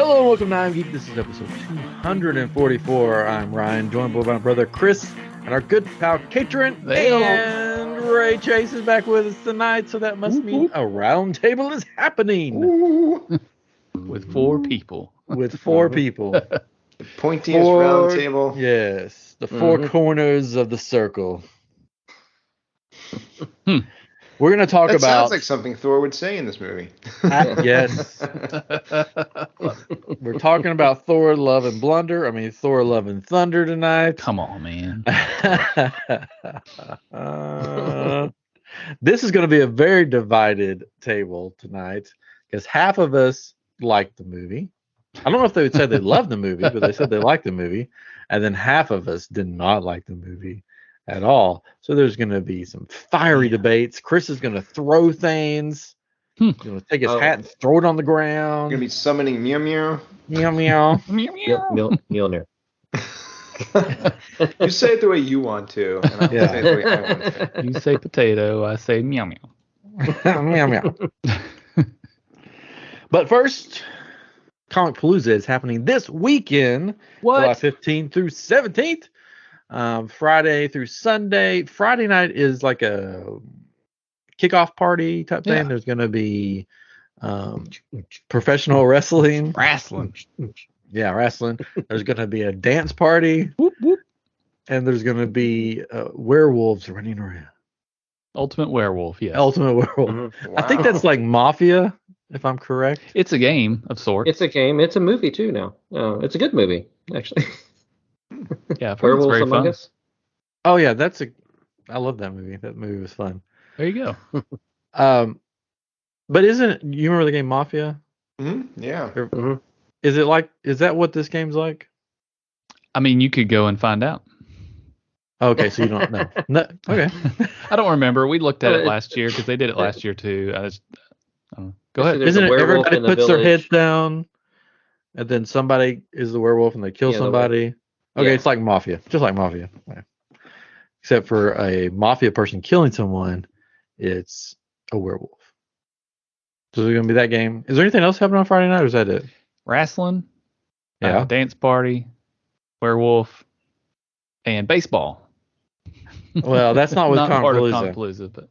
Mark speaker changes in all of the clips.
Speaker 1: Hello and welcome to I'm Geek. This is episode 244. I'm Ryan, joined by my brother Chris and our good pal Katrin. And Ray Chase is back with us tonight, so that must mean a round table is happening.
Speaker 2: With four people.
Speaker 1: With four people.
Speaker 3: The pointiest round table.
Speaker 1: Yes, the four corners of the circle. We're going to talk about...
Speaker 3: That sounds like something Thor would say in this movie.
Speaker 1: Yes. We're talking about Thor, Love, and Blunder. Thor, Love, and Thunder tonight.
Speaker 2: Come on, man.
Speaker 1: This is going to be a very divided table tonight because half of us liked the movie. I don't know if they would say they loved the movie, but they said they liked the movie. And then half of us did not like the movie at all. So there's going to be some fiery debates. Chris is going to throw things. He's going to take his hat and throw it on the ground.
Speaker 3: Going to be summoning Meow Meow.
Speaker 1: Meow meow.
Speaker 4: Mjolnir.
Speaker 3: You say it the way you want to, and I'll say it the way I want to.
Speaker 2: You say potato, I say meow meow.
Speaker 1: Meow meow. But first, Comic Palooza is happening this weekend.
Speaker 2: What?
Speaker 1: July 15th through 17th. Friday through Sunday. Friday night is like a kickoff party type thing.
Speaker 2: Yeah.
Speaker 1: There's going to be professional wrestling. Yeah, wrestling. There's going to be a dance party.
Speaker 2: Whoop, whoop.
Speaker 1: And there's going to be werewolves running around.
Speaker 2: Ultimate Werewolf, yes.
Speaker 1: Ultimate Werewolf.
Speaker 3: Mm-hmm.
Speaker 1: I think that's like Mafia, if I'm correct.
Speaker 2: It's a game of sorts.
Speaker 4: It's a game. It's a movie too now. It's a good movie, actually.
Speaker 2: Yeah, I've heard it's
Speaker 4: Werewolves
Speaker 2: very
Speaker 4: Among
Speaker 2: fun.
Speaker 4: Us.
Speaker 1: Oh yeah, I love that movie. That movie was fun.
Speaker 2: There you go.
Speaker 1: But you remember the game Mafia?
Speaker 3: Mm-hmm. Yeah.
Speaker 4: Mm-hmm.
Speaker 1: Is that what this game's like?
Speaker 2: I mean, you could go and find out.
Speaker 1: Okay, so you don't know. No, okay.
Speaker 2: I don't remember. We looked at it last year because they did it last year too. I don't know. Go ahead.
Speaker 4: There's
Speaker 1: Isn't
Speaker 4: a
Speaker 1: it
Speaker 4: werewolf
Speaker 1: everybody
Speaker 4: in the
Speaker 1: puts their
Speaker 4: village.
Speaker 1: heads down and then somebody is the werewolf and they kill somebody? Okay,
Speaker 4: Yeah.
Speaker 1: it's like Mafia. Just like Mafia. Yeah. Except for a Mafia person killing someone, it's a werewolf. So there's going to be that game. Is there anything else happening on Friday night or is that it?
Speaker 2: Wrestling,
Speaker 1: Yeah.
Speaker 2: dance party, werewolf, and baseball.
Speaker 1: Well, that's not with
Speaker 2: Not part of
Speaker 1: Comic
Speaker 2: Comic Palooza, but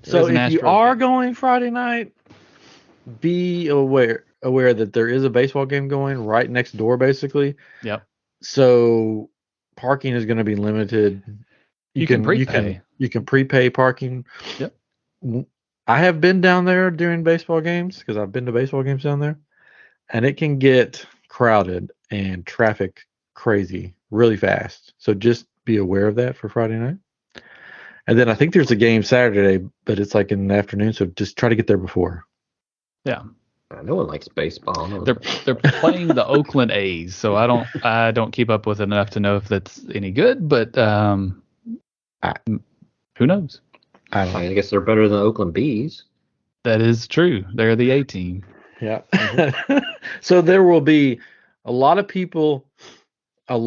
Speaker 1: So
Speaker 2: is an
Speaker 1: if you
Speaker 2: Astros
Speaker 1: are
Speaker 2: game.
Speaker 1: going Friday night, be aware that there is a baseball game going right next door, basically.
Speaker 2: Yep.
Speaker 1: So parking is going to be limited.
Speaker 2: You can prepay.
Speaker 1: You can prepay parking.
Speaker 2: Yep.
Speaker 1: I have been down there during baseball games because I've been to baseball games down there, and it can get crowded and traffic crazy really fast. So just be aware of that for Friday night. And then I think there's a game Saturday, but it's like in the afternoon. So just try to get there before.
Speaker 2: Yeah.
Speaker 4: No one likes baseball. No.
Speaker 2: They're playing the Oakland A's, so I don't keep up with enough to know if that's any good, but who knows?
Speaker 1: I don't know.
Speaker 4: I guess they're better than the Oakland Bees.
Speaker 2: That is true. They're the A team.
Speaker 1: Yeah. So there will be a lot of people in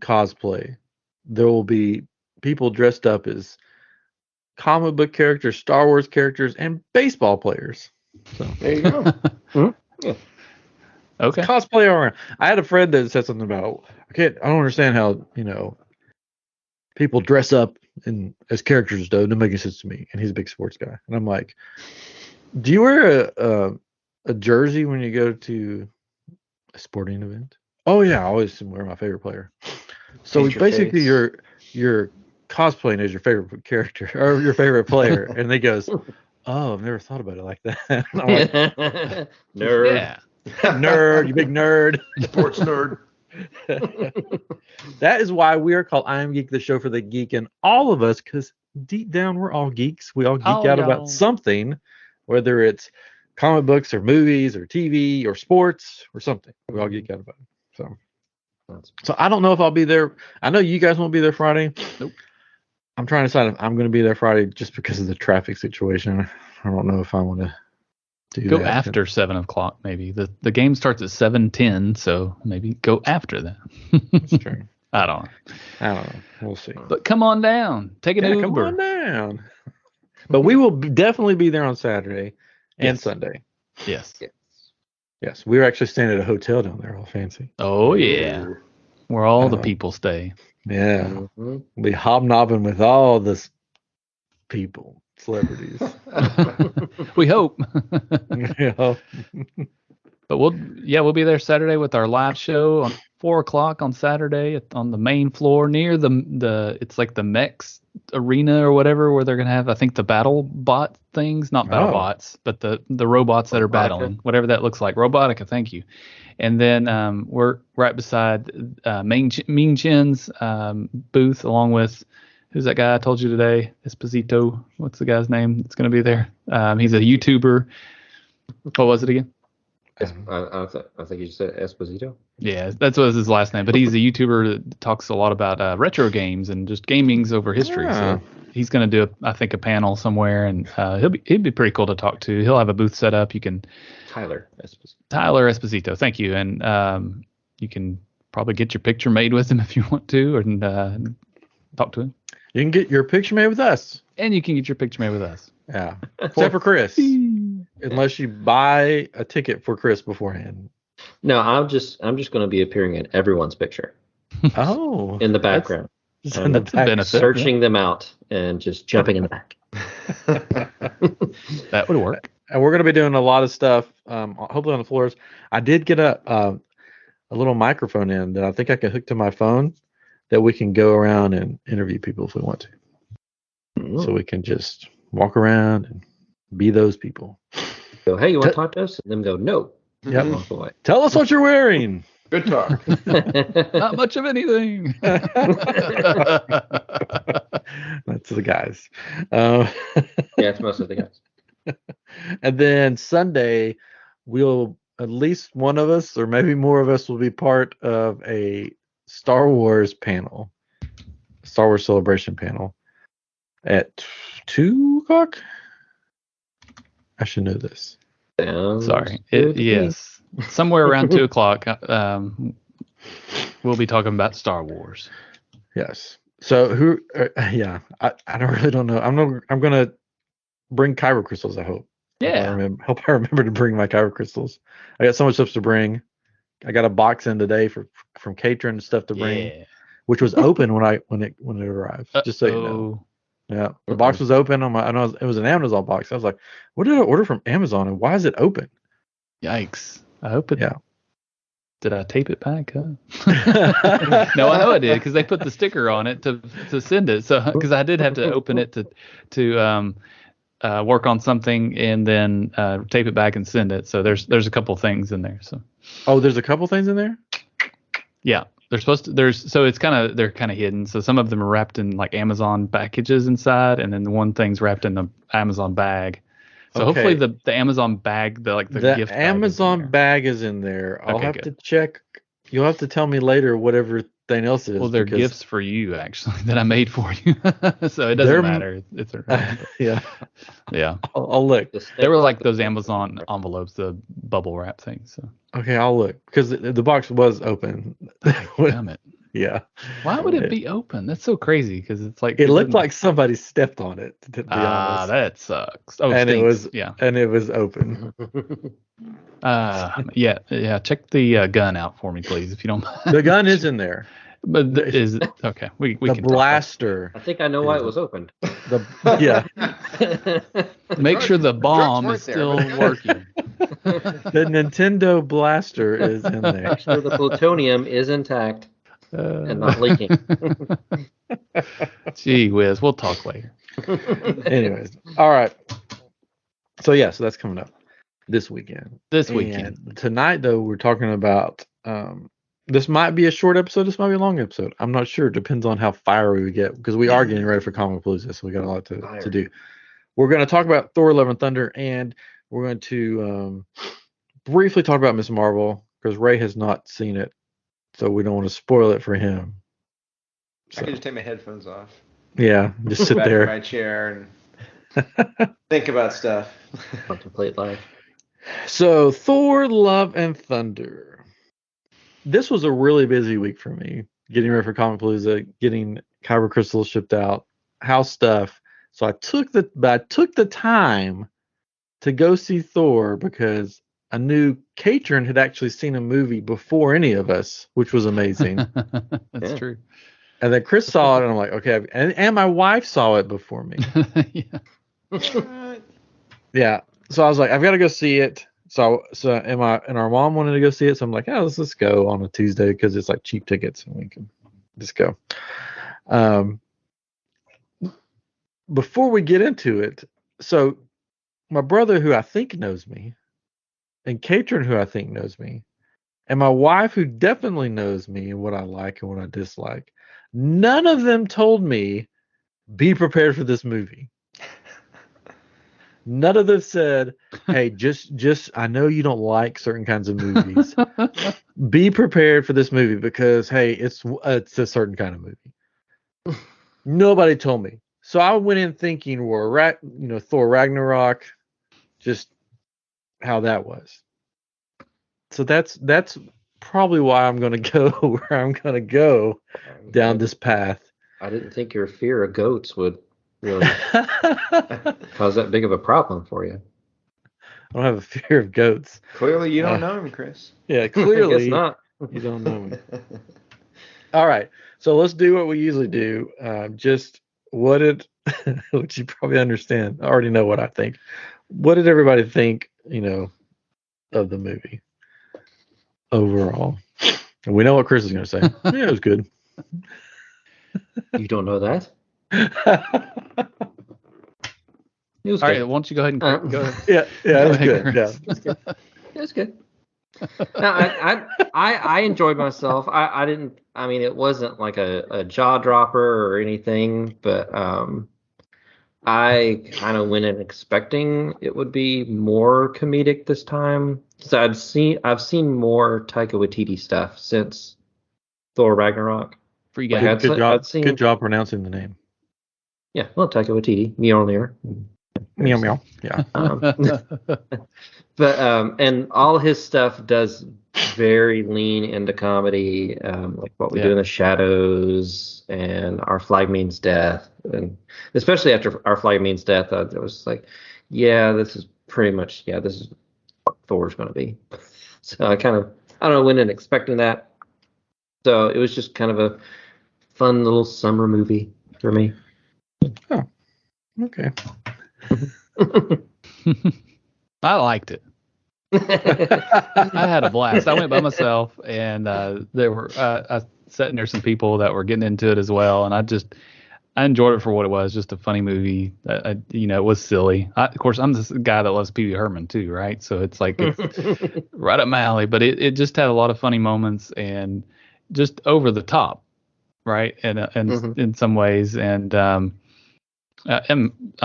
Speaker 1: cosplay. There will be people dressed up as comic book characters, Star Wars characters, and baseball players. So
Speaker 3: There you go.
Speaker 2: Okay.
Speaker 1: cosplay around. I had a friend that said something about, I don't understand how, people dress up as characters though. It doesn't make any sense to me. And he's a big sports guy. And I'm like, do you wear a jersey when you go to a sporting event? Oh yeah, I always wear my favorite player. So
Speaker 3: Paint your
Speaker 1: basically
Speaker 3: face.
Speaker 1: you're cosplaying as your favorite character or your favorite player. And they goes, oh, I've never thought about it like that. And I'm like,
Speaker 4: Nerd.
Speaker 2: Yeah.
Speaker 1: nerd, you big nerd.
Speaker 3: Sports nerd.
Speaker 1: That is why we are called I Am Geek, the show for the geek and all of us, because deep down we're all geeks. We all geek
Speaker 2: Oh,
Speaker 1: out
Speaker 2: y'all.
Speaker 1: about something, whether it's comic books or movies or TV or sports or something. We all geek out about it. So I don't know if I'll be there. I know you guys won't be there Friday.
Speaker 2: Nope.
Speaker 1: I'm trying to decide if I'm going to be there Friday just because of the traffic situation. I don't know if I want to do
Speaker 2: Go
Speaker 1: that.
Speaker 2: after 7:00, maybe. The game starts at 7:10, so maybe go after that.
Speaker 1: That's true.
Speaker 2: I don't know.
Speaker 1: I don't know. We'll see.
Speaker 2: But come on down. Take an Uber.
Speaker 1: Come on down. But we will definitely be there on Saturday and
Speaker 2: Yes.
Speaker 1: Sunday.
Speaker 2: Yes.
Speaker 4: Yeah.
Speaker 1: Yes, we were actually staying at a hotel down there, all fancy.
Speaker 2: Oh yeah, where all the people stay.
Speaker 1: Yeah,
Speaker 4: Mhm.
Speaker 1: we'll be hobnobbing with all this people, celebrities.
Speaker 2: We hope.
Speaker 1: You know?
Speaker 2: But we'll be there Saturday with our live show on 4 o'clock on Saturday on the main floor near the it's like the Mex arena or whatever, where they're gonna have, I think, the battle bot things, not battle bots, but the robots that are battling, whatever that looks like. Robotica, thank you. And then we're right beside Mean Chin's booth, along with, who's that guy I told you today? Esposito. What's the guy's name that's going to be there? He's a YouTuber. What was it again?
Speaker 4: I think you said Esposito.
Speaker 2: Yeah, that's what his last name. But he's a YouTuber that talks a lot about retro games and just gaming's over history. So he's going to do, I think, a panel somewhere, and he'd be pretty cool to talk to. He'll have a booth set up. You can
Speaker 4: Tyler
Speaker 2: Esposito. Thank you. And you can probably get your picture made with him if you want to, and talk to him.
Speaker 1: You can get your picture made with us.
Speaker 2: And you can get your picture made with us.
Speaker 1: Yeah. Except for Chris. Unless you buy a ticket for Chris beforehand.
Speaker 4: No, I'm just going to be appearing in everyone's picture.
Speaker 1: Oh.
Speaker 4: In the background.
Speaker 1: That's a benefit.
Speaker 4: Searching them out and just jumping in the back.
Speaker 2: That would work.
Speaker 1: And we're going to be doing a lot of stuff, hopefully on the floors. I did get a little microphone in that I think I can hook to my phone that we can go around and interview people if we want to.
Speaker 4: Mm.
Speaker 1: So we can just walk around and be those people.
Speaker 4: Go, hey, you want to talk to us? And then go, no.
Speaker 1: Yep.
Speaker 4: Walk away.
Speaker 1: Tell us what you're wearing.
Speaker 3: Good talk.
Speaker 2: Not much of anything.
Speaker 1: That's the guys.
Speaker 4: Yeah, it's most of the guys.
Speaker 1: And then Sunday, at least one of us, or maybe more of us, will be part of a Star Wars panel, Star Wars Celebration panel at 2 o'clock. I should know this.
Speaker 2: Sorry. Yes. Somewhere around 2 o'clock, we'll be talking about Star Wars.
Speaker 1: Yes. So who? Yeah. I don't know. I'm gonna bring kyber crystals. I hope.
Speaker 2: Yeah.
Speaker 1: Hope I remember to bring my kyber crystals. I got so much stuff to bring. I got a box in today from Catron and stuff to bring, which was open when it arrived. Just so you know. Yeah, the box was open. I know it was an Amazon box. I was like, "What did I order from Amazon, and why is it open?"
Speaker 2: Yikes! I hope it.
Speaker 1: Yeah.
Speaker 2: Did I tape it back? No, I know I did, because they put the sticker on it to send it. So because I did have to open it to work on something and then tape it back and send it. So there's a couple things in there. So.
Speaker 1: Oh, there's a couple things in there.
Speaker 2: Yeah. They're supposed to. They're kind of hidden. So some of them are wrapped in like Amazon packages inside, and then the one thing's wrapped in the Amazon bag. So hopefully the Amazon bag, the gift
Speaker 1: Amazon bag is in there. I'll have to check. You'll have to tell me later what everything else is.
Speaker 2: Well, they're gifts for you actually that I made for you, so it doesn't matter. It's
Speaker 1: yeah.
Speaker 2: Yeah.
Speaker 1: I'll look.
Speaker 2: They were like those Amazon envelopes, the bubble wrap things. So.
Speaker 1: Okay, I'll look because the box was open.
Speaker 2: Damn it.
Speaker 1: Yeah.
Speaker 2: Why would it be open? That's so crazy, because it's like
Speaker 1: it looked like somebody stepped on it. To be honest.
Speaker 2: That sucks. Oh,
Speaker 1: and
Speaker 2: stinks.
Speaker 1: it was open.
Speaker 2: Yeah. Check the gun out for me, please, if you don't mind.
Speaker 1: The gun is in there.
Speaker 2: But is it okay? We
Speaker 1: the
Speaker 2: can
Speaker 1: blaster.
Speaker 4: I think I know why it was opened.
Speaker 1: Yeah.
Speaker 2: Make sure the bomb is still working.
Speaker 1: The Nintendo blaster is in there.
Speaker 4: Make sure the plutonium is intact and not leaking.
Speaker 2: Gee whiz, we'll talk later.
Speaker 1: Anyways, all right. So that's coming up this weekend.
Speaker 2: And
Speaker 1: tonight, though, we're talking about. This might be a short episode. This might be a long episode. I'm not sure. It depends on how fiery we get, because we are getting ready for Comic Palooza, so we got a lot to do. We're going to talk about Thor: Love and Thunder, and we're going to briefly talk about Ms. Marvel, because Ray has not seen it, so we don't want to spoil it for him.
Speaker 3: So. I can just take my headphones off.
Speaker 1: Yeah, just sit there
Speaker 3: in my chair and think about stuff.
Speaker 4: Contemplate life.
Speaker 1: So, Thor: Love and Thunder. This was a really busy week for me, getting ready for Comic Palooza, getting kyber crystals shipped out, house stuff. So I took the time to go see Thor, because I knew Katrin had actually seen a movie before any of us, which was amazing.
Speaker 2: That's true.
Speaker 1: And then Chris saw it, and I'm like, okay. And my wife saw it before me. Yeah. So I was like, I've got to go see it. So and our mom wanted to go see it. So I'm like, oh, let's go on a Tuesday because it's like cheap tickets and we can just go. Before we get into it, so my brother, who I think knows me, and Katrin, who I think knows me, and my wife, who definitely knows me and what I like and what I dislike, none of them told me, be prepared for this movie. None of them said, hey, just I know you don't like certain kinds of movies. Be prepared for this movie because, hey, it's a certain kind of movie. Nobody told me. So I went in thinking, Thor Ragnarok, just how that was. So that's probably why I'm going to go where I'm going to go down this path.
Speaker 4: I didn't think your fear of goats would really cause that big of a problem for you.
Speaker 1: I don't have a fear of goats.
Speaker 3: Clearly, you don't know him, Chris.
Speaker 1: Yeah, clearly
Speaker 4: I guess not.
Speaker 1: You don't know me. All right, so let's do what we usually do. Which you probably understand. I already know what I think. What did everybody think, of the movie overall? And we know what Chris is going to say. Yeah, it was good.
Speaker 4: You don't know that?
Speaker 2: It was all good. Right, why don't you go ahead and go ahead.
Speaker 1: Yeah, it was good. Yeah,
Speaker 4: it was good. No, I enjoyed myself. I didn't. I mean, it wasn't like a jaw dropper or anything, but I kind of went in expecting it would be more comedic this time. So I've seen more Taika Waititi stuff since Thor Ragnarok.
Speaker 2: For you guys,
Speaker 1: good job pronouncing the name.
Speaker 4: Yeah, well, Taika Waititi, Mjolnir.
Speaker 1: Meow meow. Yeah.
Speaker 4: But and all his stuff does very lean into comedy, like What We Do in the Shadows and Our Flag Means Death, and especially after Our Flag Means Death, it was like, this is pretty much this is what Thor's going to be. So I don't know, went in expecting that. So it was just kind of a fun little summer movie for me.
Speaker 1: Oh, okay.
Speaker 2: I liked it. I had a blast. I went by myself, and there were I sat near some people that were getting into it as well, and I enjoyed it for what it was, just a funny movie. It was silly. Of course, I'm this guy that loves Pee Wee Herman too, right? So it's like it's right up my alley. But it just had a lot of funny moments and just over the top, right? And in some ways, and I'm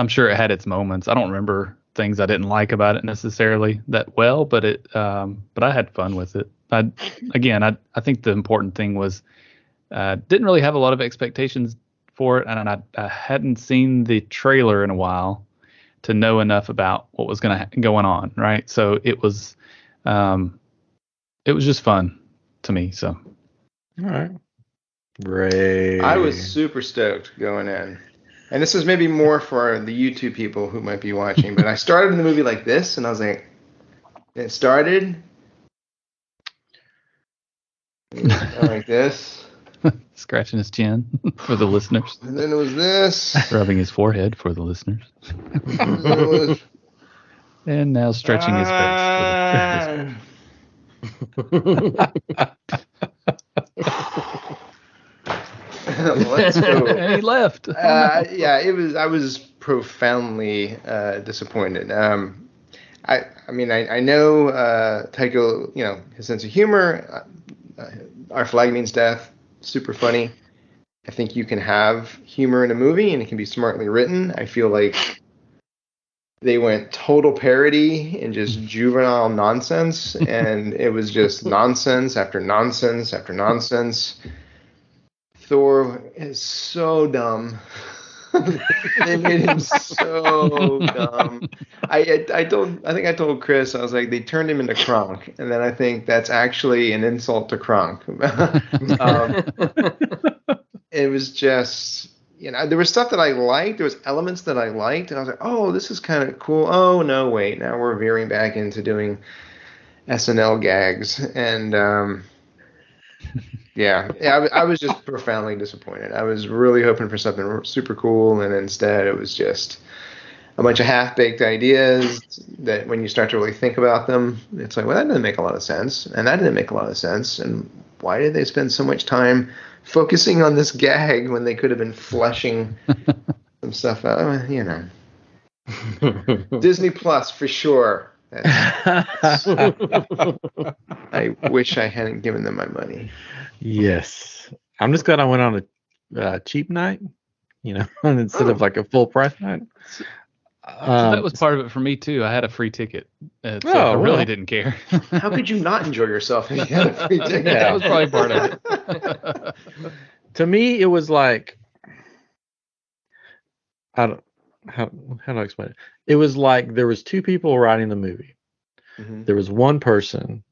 Speaker 2: sure it had its moments. I don't remember things I didn't like about it necessarily that well, but but I had fun with it. I think the important thing was didn't really have a lot of expectations for it, and I hadn't seen the trailer in a while to know enough about what was going on, right? So it was just fun to me. So
Speaker 1: all right, great.
Speaker 3: I was super stoked going in. And this is maybe more for the YouTube people who might be watching, but I started the movie like this, and I was like, it started like this.
Speaker 2: Scratching his chin for the listeners.
Speaker 3: And then it was this.
Speaker 2: Rubbing his forehead for the listeners. And now stretching his face.
Speaker 3: Let's go.
Speaker 2: And he left.
Speaker 3: I was profoundly disappointed. I know Taika, his sense of humor. Our Flag Means Death, super funny. I think you can have humor in a movie and it can be smartly written. I feel like they went total parody and just juvenile nonsense, and it was just nonsense after nonsense after nonsense. Thor is so dumb. They made him so dumb. I think I told Chris, I was like, they turned him into Kronk, and then I think that's actually an insult to Kronk. It was just, there was stuff that I liked. There was elements that I liked, and I was like, oh, this is kind of cool. Oh no, wait, now we're veering back into doing SNL gags, and I was just profoundly disappointed. I was really hoping for something super cool, and instead it was just a bunch of half-baked ideas that when you start to really think about them, it's like, well, that doesn't make a lot of sense, and that didn't make a lot of sense, and why did they spend so much time focusing on this gag when they could have been fleshing some stuff out? You know, Disney Plus for sure. I wish I hadn't given them my money.
Speaker 1: Yes, I'm just glad I went on a cheap night, instead of like a full price night.
Speaker 2: So that was part of it for me too. I had a free ticket, so I really didn't care.
Speaker 3: How could you not enjoy yourself if you had a free ticket?
Speaker 2: That was probably part of it.
Speaker 1: To me, it was like, how do I explain it? It was like there was two people writing the movie. Mm-hmm. There was one person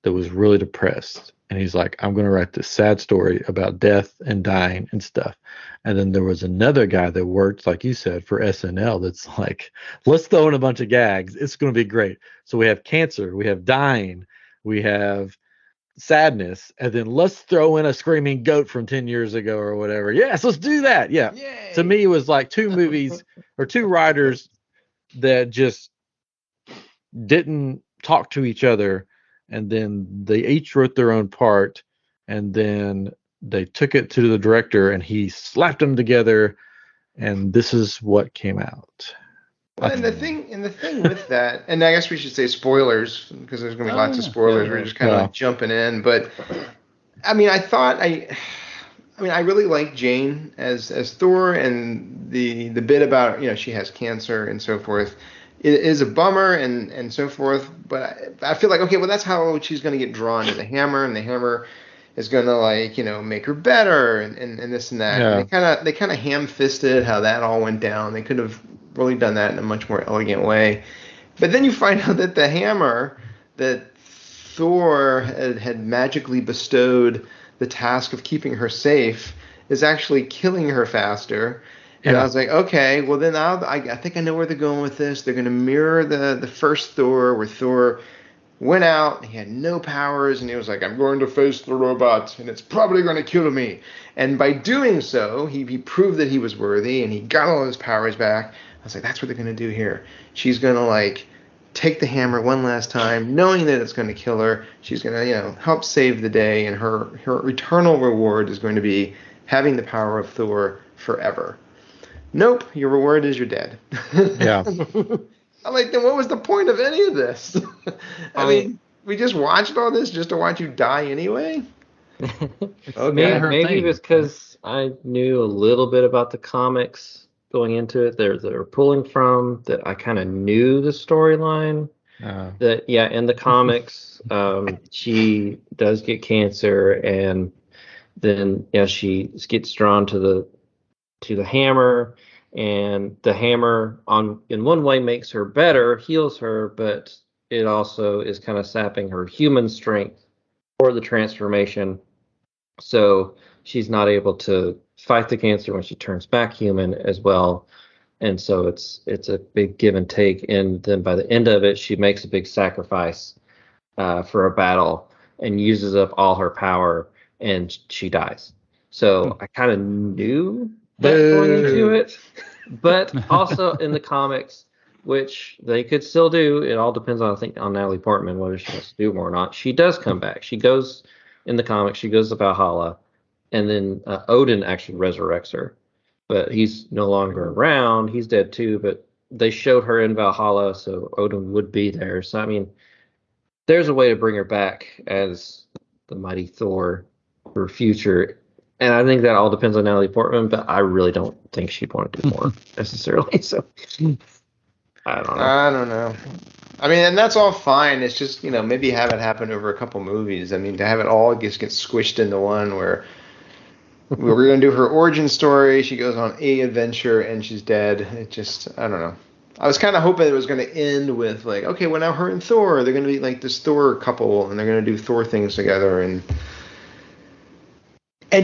Speaker 1: that was really depressed, and he's like, I'm going to write this sad story about death and dying and stuff. And then there was another guy that worked, like you said, for SNL that's like, let's throw in a bunch of gags. It's going to be great. So we have cancer, we have dying, we have sadness, and then let's throw in a screaming goat from 10 years ago or whatever. Yes, let's do that. Yeah. Yay. To me, it was like two movies or two writers that just didn't talk to each other, and then they each wrote their own part, and then they took it to the director and he slapped them together, and this is what came out.
Speaker 3: Well, and the thing with that, and I guess we should say spoilers because there's going to be lots of spoilers. We're just kind of like jumping in, but I mean, I really like Jane as Thor, and the bit about she has cancer and so forth. It is a bummer and so forth, but I feel like, okay, well, that's how she's going to get drawn to the hammer, and the hammer is going to make her better and this and that. Yeah. And they kind of ham-fisted how that all went down. They could have really done that in a much more elegant way. But then you find out that the hammer that Thor had magically bestowed the task of keeping her safe is actually killing her faster. And I was like, okay, well then I think I know where they're going with this. They're going to mirror the first Thor, where Thor went out, he had no powers, and he was like, I'm going to face the robot, and it's probably going to kill me. And by doing so, he proved that he was worthy, and he got all his powers back. I was like, that's what they're going to do here. She's going to take the hammer one last time, knowing that it's going to kill her. She's going to help save the day, and her eternal reward is going to be having the power of Thor forever. Nope, your reward is you're dead.
Speaker 1: Yeah.
Speaker 3: I'm like, then what was the point of any of this? I mean, we just watched all this just to watch you die anyway?
Speaker 4: Okay. Maybe it was because I knew a little bit about the comics going into it. They're pulling from that. I kind of knew the storyline. In the comics, she does get cancer, and then she gets drawn to the hammer. And the hammer in one way makes her better, heals her, but it also is kind of sapping her human strength for the transformation. So she's not able to fight the cancer when she turns back human as well. And so it's a big give and take. And then by the end of it, she makes a big sacrifice for a battle and uses up all her power, and she dies. So I kind of knew that going into it, but also in the comics, which they could still do. It all depends on, I think, on Natalie Portman, whether she wants to do more or not. She does come back. She goes in the comics. She goes to Valhalla, and then Odin actually resurrects her, but he's no longer around. He's dead too. But they showed her in Valhalla, so Odin would be there. So I mean, there's a way to bring her back as the mighty Thor for future. And I think that all depends on Natalie Portman, but I really don't think she'd want to do more necessarily. So I don't know. I mean, and that's all fine. It's just, maybe have it happen over a couple movies. I mean, to have it all just get squished into one where we're going to do her origin story. She goes on a adventure and she's dead. It just, I don't know. I was kind of hoping it was going to end with okay, well now her and Thor, they're going to be like this Thor couple, and they're going to do Thor things together, and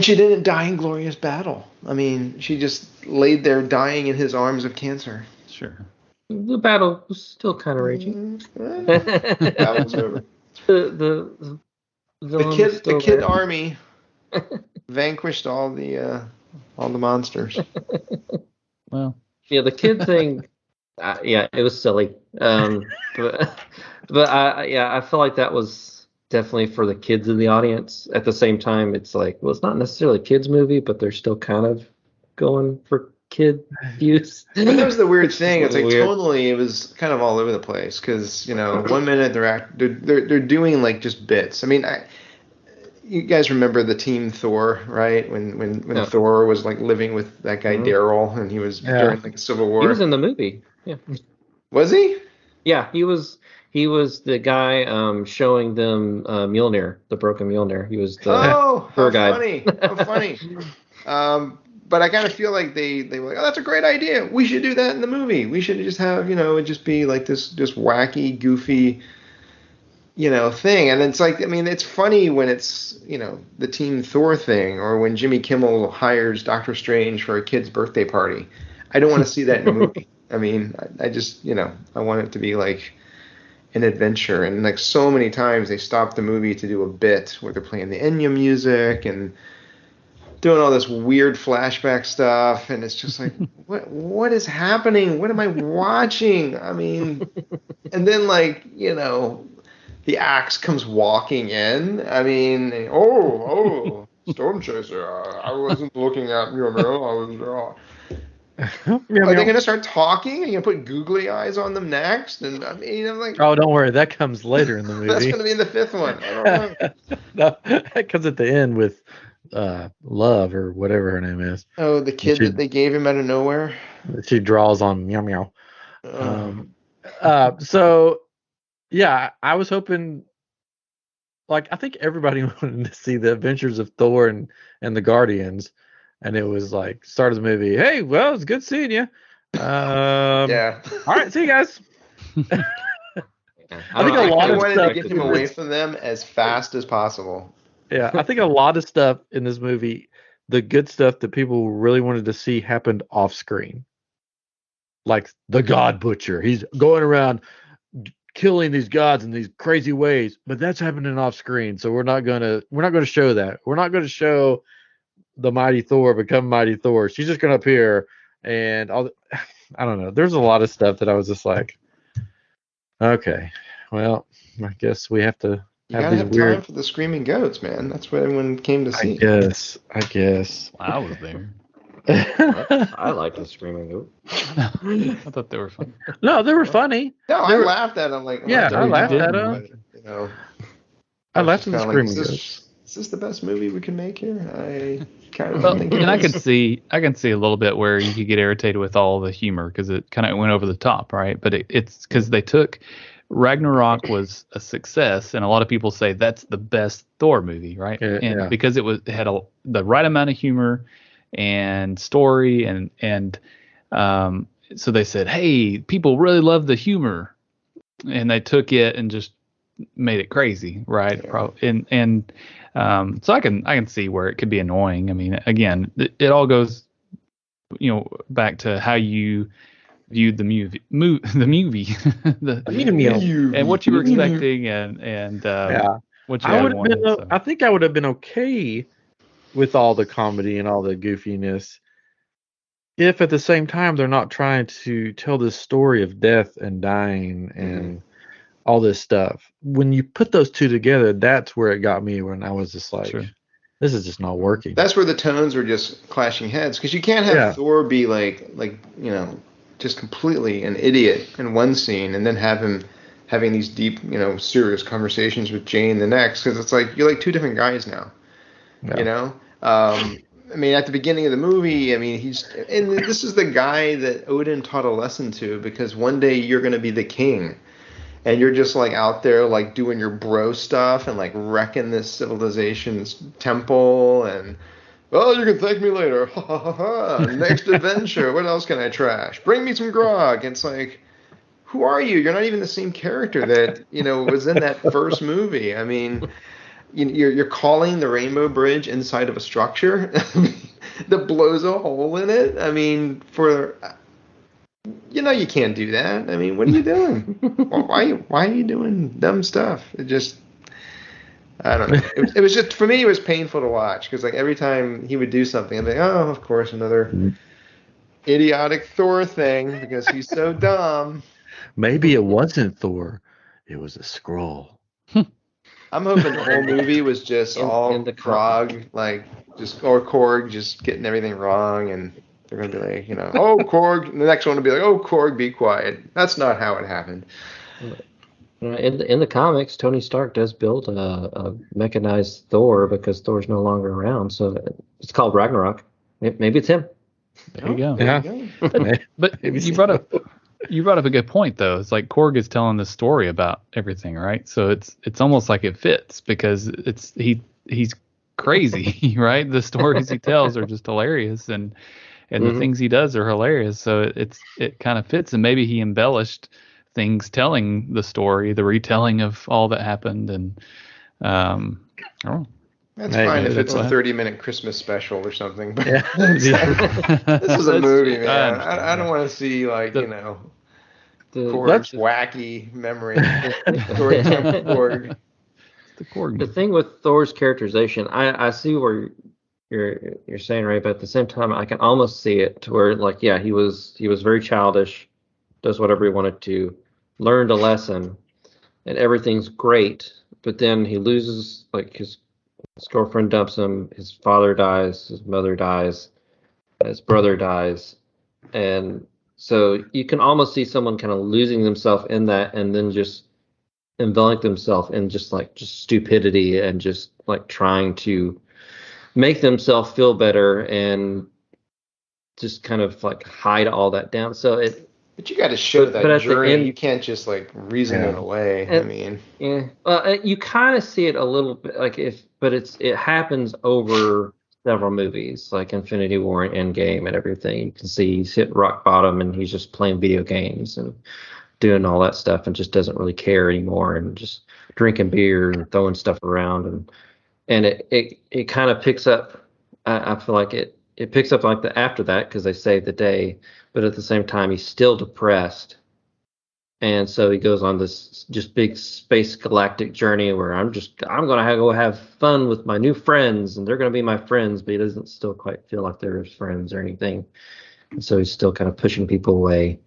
Speaker 4: she didn't die in glorious battle. I mean, she just laid there dying in his arms of cancer.
Speaker 2: Sure.
Speaker 4: The battle was still kind of raging.
Speaker 3: That was over.
Speaker 4: The villain was
Speaker 3: The
Speaker 4: still
Speaker 3: kid
Speaker 4: there.
Speaker 3: army vanquished all the monsters.
Speaker 2: Well,
Speaker 4: Yeah, the kid thing. Yeah, it was silly. But I feel like that was definitely for the kids in the audience. At the same time, it's like, well, it's not necessarily a kids movie, but they're still kind of going for kid views.
Speaker 3: But that was the weird
Speaker 4: Which is
Speaker 3: thing.
Speaker 4: a
Speaker 3: It's like
Speaker 4: little weird.
Speaker 3: tonally, it was kind of all over the place. Because one minute they're doing like just bits. I mean, you guys remember the Team Thor, right? When
Speaker 4: Yeah.
Speaker 3: Thor was like living with that guy
Speaker 4: Mhm.
Speaker 3: Daryl, and he was during like the Civil War.
Speaker 4: He was in the movie. Yeah.
Speaker 3: Was he?
Speaker 4: Yeah, he was the guy showing them Mjolnir, the broken Mjolnir. He was the
Speaker 3: Oh, how
Speaker 4: tour guide.
Speaker 3: funny! How funny. But I kind of feel like they were like, oh, that's a great idea. We should do that in the movie. We should just have it just be like this just wacky, goofy, thing. And it's like, I mean, it's funny when it's the Team Thor thing, or when Jimmy Kimmel hires Doctor Strange for a kid's birthday party. I don't want to see that in a movie. I mean, I just I want it to be like an adventure. And like so many times they stop the movie to do a bit where they're playing the Enya music and doing all this weird flashback stuff, and it's just like, what is happening? What am I watching? I mean, and then like the axe comes walking in. I mean, oh, Storm Chaser. I wasn't looking at I was. Are they gonna start talking? Are you gonna put googly eyes on them next? And I mean, I'm like,
Speaker 1: Oh, don't worry, that comes later in the movie.
Speaker 3: that's gonna be in the fifth one. I don't know.
Speaker 1: No, that comes at the end with Love or whatever her name is.
Speaker 3: Oh, the kid that they gave him out of nowhere.
Speaker 1: She draws on meow meow. So yeah, I was hoping, like, I think everybody wanted to see the adventures of Thor and the Guardians, and it was like start of the movie. Hey, well, it's good seeing you.
Speaker 3: Yeah.
Speaker 1: All right, see you guys.
Speaker 3: I
Speaker 1: think a lot of
Speaker 3: wanted
Speaker 1: stuff
Speaker 3: to get him away from them as fast as possible.
Speaker 1: Yeah, I think a lot of stuff in this movie, the good stuff that people really wanted to see, happened off screen. Like the God Butcher, he's going around killing these gods in these crazy ways, but that's happening off screen. So we're not gonna show that. We're not gonna show the mighty Thor become mighty Thor. She's just gonna appear, and I don't know. There's a lot of stuff that I was just like, okay, well, I guess we have to.
Speaker 3: You gotta have time for the screaming goats, man. That's what everyone came to see.
Speaker 1: I guess.
Speaker 2: I was there.
Speaker 4: I like the screaming goat.
Speaker 2: I thought they were fun.
Speaker 1: No, they were funny.
Speaker 3: No, I laughed at them. Like,
Speaker 1: yeah, I laughed at
Speaker 2: them.
Speaker 1: I laughed at the screaming goats.
Speaker 3: Is this the best movie we can make here? I kind of think.
Speaker 2: And I can see a little bit where you could get irritated with all the humor because it kind of went over the top, right? But it's because they took. Ragnarok was a success, and a lot of people say that's the best Thor movie, right?
Speaker 1: Yeah.
Speaker 2: Because it had the right amount of humor and story, and so they said, hey, people really love the humor, and they took it and just made it crazy, right? Yeah. So I can see where it could be annoying. I mean, again, it all goes, back to how you viewed the movie, and what you were expecting, and what you wanted.
Speaker 1: I think I would have been okay with all the comedy and all the goofiness if at the same time they're not trying to tell this story of death and dying and all this stuff. When you put those two together, that's where it got me when I was just like, this is just not working.
Speaker 3: That's where the tones were just clashing heads, because you can't have Thor be like just completely an idiot in one scene and then have him having these deep, serious conversations with Jane the next, because it's like you're like two different guys now. I mean, at the beginning of the movie, I mean, this is the guy that Odin taught a lesson to, because one day you're going to be the king, and you're just like out there like doing your bro stuff and like wrecking this civilization's temple, and well, you can thank me later. Next adventure. What else can I trash? Bring me some grog. It's like, who are you? You're not even the same character that was in that first movie. I mean, you're calling the Rainbow Bridge inside of a structure that blows a hole in it. I mean, You know you can't do that. I mean, what are you doing? Why are you doing dumb stuff? It just, I don't know. It was just, for me, it was painful to watch because like every time he would do something, I'd be like, oh, of course, another idiotic Thor thing because he's so dumb.
Speaker 1: Maybe it wasn't Thor. It was a scroll.
Speaker 3: I'm hoping the whole movie was just all
Speaker 4: in the
Speaker 3: Krog, like or Korg just getting everything wrong, and they're gonna be like, oh Korg. And the next one will be like, oh Korg, be quiet. That's not how it happened.
Speaker 4: In the comics, Tony Stark does build a mechanized Thor because Thor's no longer around. So it's called Ragnarok. Maybe it's him.
Speaker 2: There you go.
Speaker 1: Yeah.
Speaker 2: But you brought up a good point though. It's like Korg is telling the story about everything, right? So it's almost like it fits because he's crazy, right? The stories he tells are just hilarious, and the things he does are hilarious. So it kind of fits, and maybe he embellished things telling the story, the retelling of all that happened, and
Speaker 3: that's fine if it's a 30-minute Christmas special or something. But
Speaker 1: Yeah.
Speaker 3: this is a movie, man. I don't want to see like Korg's wacky memory. Korg.
Speaker 2: The Korg.
Speaker 4: The thing with Thor's characterization, I see where you're saying, right, but at the same time, I can almost see it to where, like, yeah, he was very childish, does whatever he wanted to, learned a lesson, and everything's great, but then he loses, like, his girlfriend dumps him, his father dies, his mother dies, his brother dies, and so you can almost see someone kind of losing themselves in that, and then just enveloping themselves in just stupidity and just like trying to make themselves feel better and just kind of like hide all that down. So
Speaker 3: but you got to show that journey.
Speaker 4: End,
Speaker 3: you can't just like reason it away. I mean,
Speaker 4: yeah. You kind of see it a little bit, like but it happens over several movies, like Infinity War and Endgame and everything. You can see he's hit rock bottom and he's just playing video games and doing all that stuff and just doesn't really care anymore and just drinking beer and throwing stuff around and it kind of picks up. I feel like it picks up like after that because they save the day, but at the same time he's still depressed, and so he goes on this just big space galactic journey where I'm gonna go have fun with my new friends and they're gonna be my friends, but he doesn't still quite feel like they're his friends or anything, and so he's still kind of pushing people away.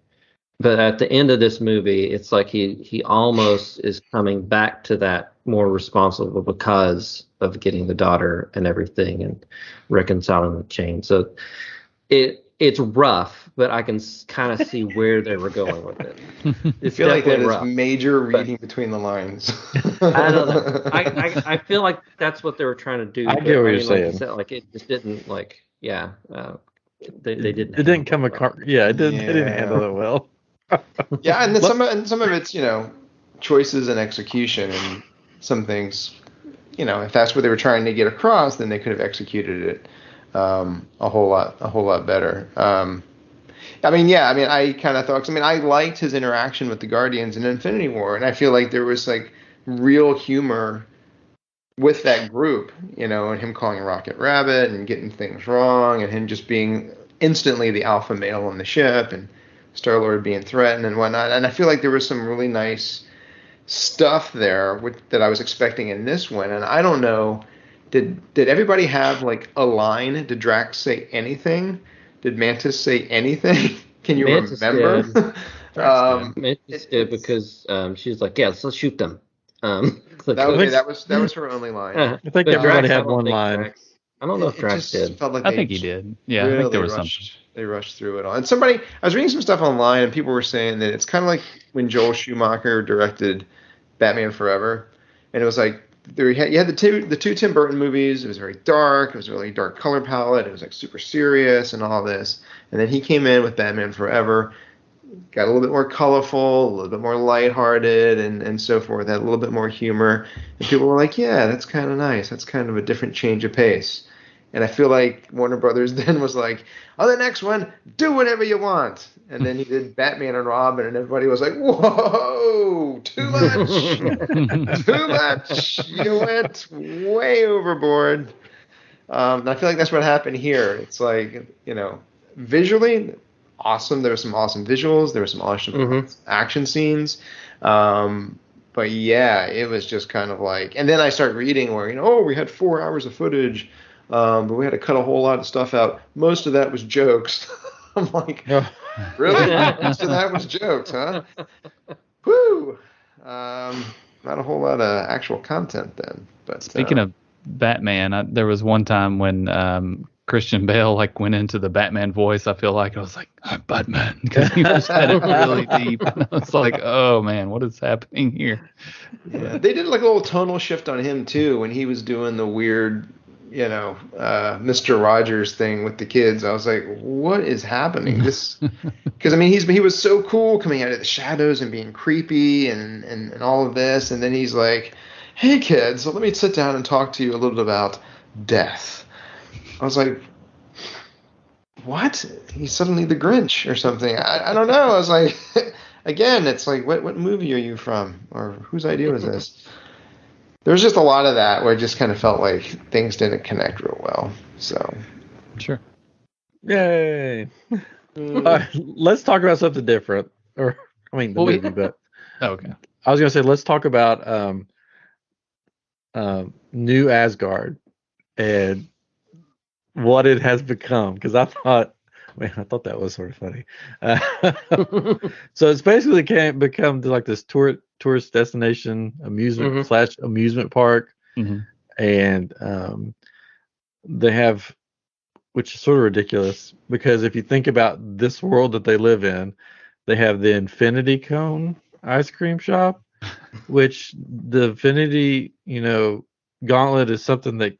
Speaker 4: But at the end of this movie, it's like he almost is coming back to that more responsible because of getting the daughter and everything and reconciling the chain. So it's rough, but I can kind of see where they were going with it.
Speaker 3: I feel like that is major reading between the lines.
Speaker 4: I don't know. I feel like that's what they were trying to do.
Speaker 1: I get what you're saying.
Speaker 4: Like you said, like it just didn't like they didn't.
Speaker 1: It didn't come across. Yeah, it didn't. They didn't handle it well.
Speaker 3: Yeah, and then some of it's choices and execution, and some things if that's what they were trying to get across, then they could have executed it a whole lot better. I kind of thought. I liked his interaction with the Guardians in Infinity War, and I feel like there was like real humor with that group, and him calling Rocket Rabbit and getting things wrong, and him just being instantly the alpha male on the ship, and Star-Lord being threatened and whatnot. And I feel like there was some really nice stuff there that I was expecting in this one. And I don't know, did everybody have like a line? Did Drax say anything? Did Mantis say anything? Can you remember?
Speaker 4: Mantis did because she's like, yeah, let's shoot them.
Speaker 3: That was her only line.
Speaker 1: I think everybody had one line.
Speaker 4: Drax, I don't know if Drax did.
Speaker 2: I think he did. Yeah, I think there was something.
Speaker 3: They rushed through it all. And I was reading some stuff online, and people were saying that it's kind of like when Joel Schumacher directed Batman Forever, and it was like you had the two Tim Burton movies. It was very dark. It was a really dark color palette. It was like super serious and all this. And then he came in with Batman Forever, got a little bit more colorful, a little bit more lighthearted, and so forth. Had a little bit more humor. And people were like, yeah, that's kind of nice. That's kind of a different change of pace. And I feel like Warner Brothers then was like, on the next one, do whatever you want. And then he did Batman and Robin, and everybody was like, whoa, too much. Too much. You went way overboard. And I feel like that's what happened here. It's like, visually, awesome. There were some awesome visuals. There were some awesome action scenes. But yeah, it was just kind of like, and then I started reading where, we had 4 hours of footage, but we had to cut a whole lot of stuff out. Most of that was jokes. I'm like, really? Most of that was jokes, huh? Woo! Not a whole lot of actual content then. But
Speaker 2: speaking of Batman, there was one time when Christian Bale went into the Batman voice. I feel like I was like, I'm Batman, because he was had it really deep. And I was like, oh man, what is happening here?
Speaker 3: Yeah, they did a little tonal shift on him too when he was doing the weird, Mr. Rogers thing with the kids. I was like, what is happening? This, because he was so cool coming out of the shadows and being creepy and all of this, and then he's like, hey kids, so let me sit down and talk to you a little bit about death. I was like, what? He's suddenly the Grinch or something. I don't know. I was like, again, it's like, what movie are you from? Or whose idea was this? There was just a lot of that where it just kind of felt like things didn't connect real well. So,
Speaker 2: sure.
Speaker 1: Yay. All right, let's talk about something different. The movie, but
Speaker 2: okay.
Speaker 1: I was going to say, let's talk about New Asgard and what it has become, because I thought that was sort of funny. So it's basically become like this tourist destination, amusement park, and they have, which is sort of ridiculous, because if you think about this world that they live in, they have the Infinity Cone ice cream shop, which the Infinity Gauntlet is something that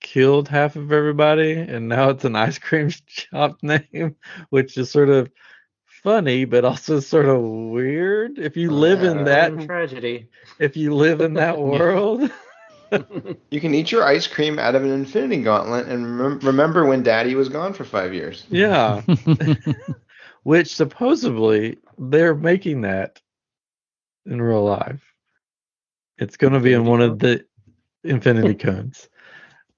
Speaker 1: killed half of everybody, and now it's an ice cream shop name, which is sort of funny but also sort of weird if you live in that
Speaker 4: tragedy.
Speaker 1: If you live in that world.
Speaker 3: You can eat your ice cream out of an Infinity Gauntlet and remember when Daddy was gone for 5 years.
Speaker 1: Yeah. Which supposedly they're making that in real life. It's going to be in one of the Infinity Cones.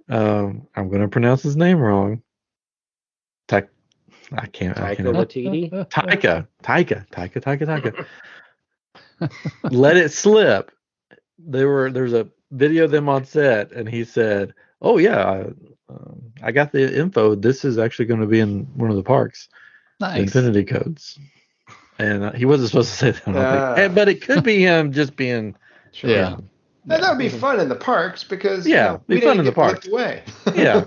Speaker 1: I'm going to pronounce his name wrong. I can't. Taika. Let it slip. There's a video of them on set, and he said, "Oh yeah, I got the info. This is actually going to be in one of the parks,
Speaker 2: nice.
Speaker 1: Infinity Codes." And he wasn't supposed to say that, but it could be him just being.
Speaker 3: Sure. Yeah. That would be fun in the parks because we
Speaker 1: be fun in the parks.
Speaker 3: Away.
Speaker 1: Yeah.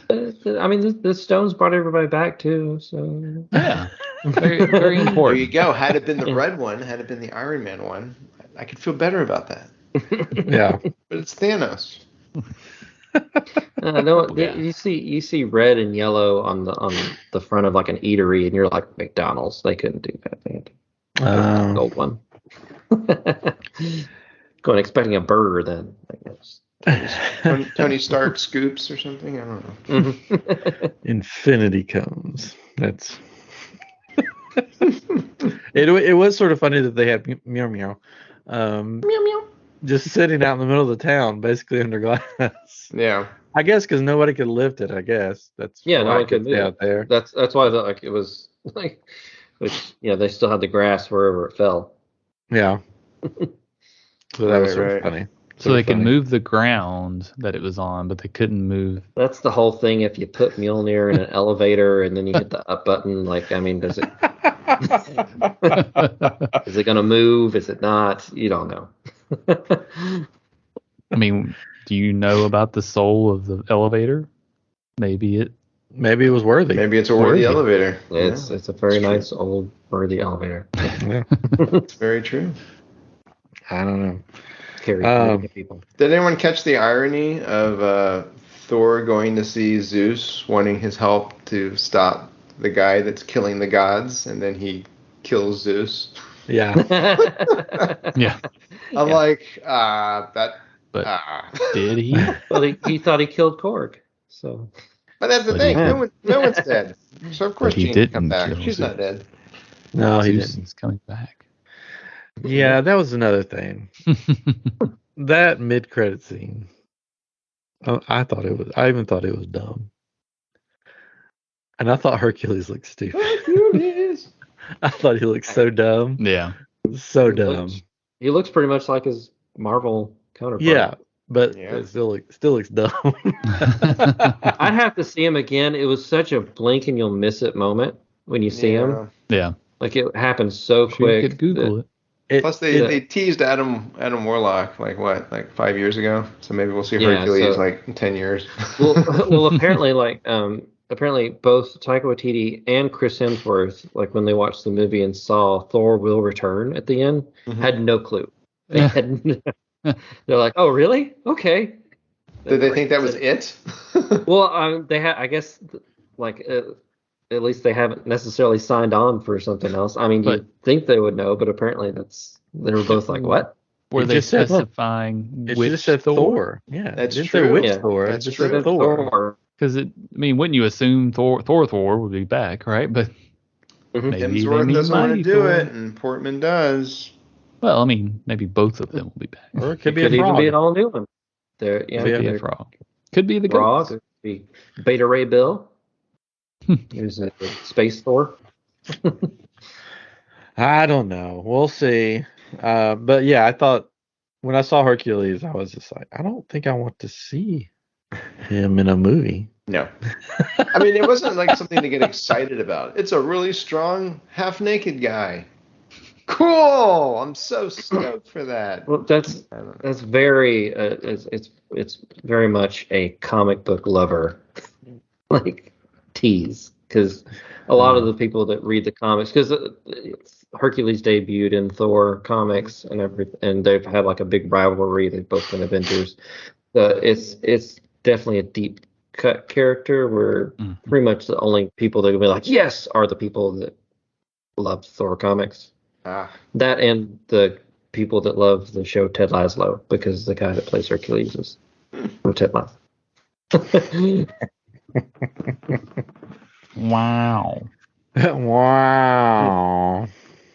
Speaker 4: The Stones brought everybody back too, so
Speaker 2: yeah, very, very important.
Speaker 3: There you go. Had it been the red one, had it been the Iron Man one, I could feel better about that.
Speaker 1: Yeah,
Speaker 3: but it's Thanos.
Speaker 4: You see red and yellow on the front of like an eatery, and you're like McDonald's. They couldn't do that. They had the gold one. Going expecting a burger then, I guess.
Speaker 3: Tony Stark scoops or something. I don't know.
Speaker 1: Infinity Cones. That's. It was sort of funny that they had meow meow, meow meow, just sitting out in the middle of the town, basically under glass.
Speaker 3: Yeah.
Speaker 1: I guess because nobody could lift it. I guess that's
Speaker 4: no one could move
Speaker 1: out there.
Speaker 4: That's why I thought like it was like, which they still had the grass wherever it fell.
Speaker 1: Yeah. So that was sort of funny.
Speaker 2: So they can move the ground that it was on, but they couldn't move.
Speaker 4: That's the whole thing. If you put Mjolnir in an elevator and then you hit the up button, does it? Is it going to move? Is it not? You don't know.
Speaker 2: Do you know about the soul of the elevator? Maybe it
Speaker 1: was worthy.
Speaker 3: Maybe it's a worthy elevator.
Speaker 4: It's a very nice old worthy elevator.
Speaker 1: Yeah.
Speaker 3: It's very true.
Speaker 1: I don't know.
Speaker 4: People.
Speaker 3: Did anyone catch the irony of Thor going to see Zeus, wanting his help to stop the guy that's killing the gods, and then he kills Zeus?
Speaker 1: Yeah.
Speaker 2: Yeah.
Speaker 3: I'm like, that.
Speaker 2: But did he?
Speaker 4: Well, he thought he killed Korg. So.
Speaker 3: But that's the thing. No one's dead. So of course
Speaker 2: he
Speaker 3: Jean
Speaker 2: didn't
Speaker 3: can come back. She's
Speaker 2: Zeus.
Speaker 3: not dead.
Speaker 1: No, he
Speaker 2: Zeus
Speaker 1: didn't.
Speaker 2: is coming back.
Speaker 1: Yeah, that was another thing. That mid-credit scene. I even thought it was dumb. And I thought Hercules looked stupid.
Speaker 3: Hercules.
Speaker 1: I thought he looked so dumb.
Speaker 2: Yeah.
Speaker 1: So dumb.
Speaker 4: He looks pretty much like his Marvel counterpart.
Speaker 1: Yeah, but
Speaker 3: Yeah.
Speaker 1: it still looks dumb.
Speaker 4: I'd have to see him again. It was such a blink and you'll miss it moment when you see him.
Speaker 2: Yeah.
Speaker 4: Like it happens so
Speaker 2: Sure,
Speaker 4: quick.
Speaker 2: you could Google it.
Speaker 3: Plus, they teased Adam Warlock like 5 years ago. So maybe we'll see Hercules in 10 years.
Speaker 4: well, apparently, apparently both Taika Waititi and Chris Hemsworth, like when they watched the movie and saw Thor will return at the end, had no clue. They're like, "Oh, really? Okay."
Speaker 3: Did they think that was it?
Speaker 4: Well, they had, I guess, at least they haven't necessarily signed on for something else. I mean, you'd think they would know, but apparently they were both like, "What?"
Speaker 2: Were they specifying
Speaker 1: It
Speaker 2: which
Speaker 1: just said Thor? Yeah,
Speaker 3: that's
Speaker 1: it
Speaker 3: true.
Speaker 1: Which
Speaker 4: Yeah,
Speaker 1: Thor?
Speaker 3: that's
Speaker 1: It just
Speaker 3: true.
Speaker 1: said Thor.
Speaker 2: Because wouldn't you assume Thor would be back, right? But maybe they
Speaker 3: Hemsworth
Speaker 2: mean
Speaker 3: doesn't want
Speaker 2: Mighty
Speaker 3: to do
Speaker 2: Thor.
Speaker 3: it, and Portman does.
Speaker 2: Well, I mean, maybe both of them will be back.
Speaker 1: Or it could be
Speaker 4: Could
Speaker 1: a
Speaker 4: even
Speaker 1: frog.
Speaker 4: be an all new one. There,
Speaker 2: Could be a
Speaker 4: there-
Speaker 2: frog. Could be the
Speaker 4: Frog.
Speaker 2: goats.
Speaker 4: It could be Beta Ray Bill. Who's a space Thor?
Speaker 1: I don't know. We'll see. But yeah, I thought when I saw Hercules, I was just like, I don't think I want to see him in a movie.
Speaker 3: No. I mean, it wasn't like something to get excited about. It's a really strong, half-naked guy. Cool! I'm so stoked for that.
Speaker 4: Well, that's very it's very much a comic book lover like tease, because a lot of the people that read the comics, because Hercules debuted in Thor comics and everything, and they've had like a big rivalry. They've both been Avengers. It's definitely a deep cut character where pretty much the only people that will be like yes are the people that love Thor comics. That and the people that love the show Ted Lasso, because the guy that plays Hercules is from Ted Lasso.
Speaker 2: Wow.
Speaker 1: Wow.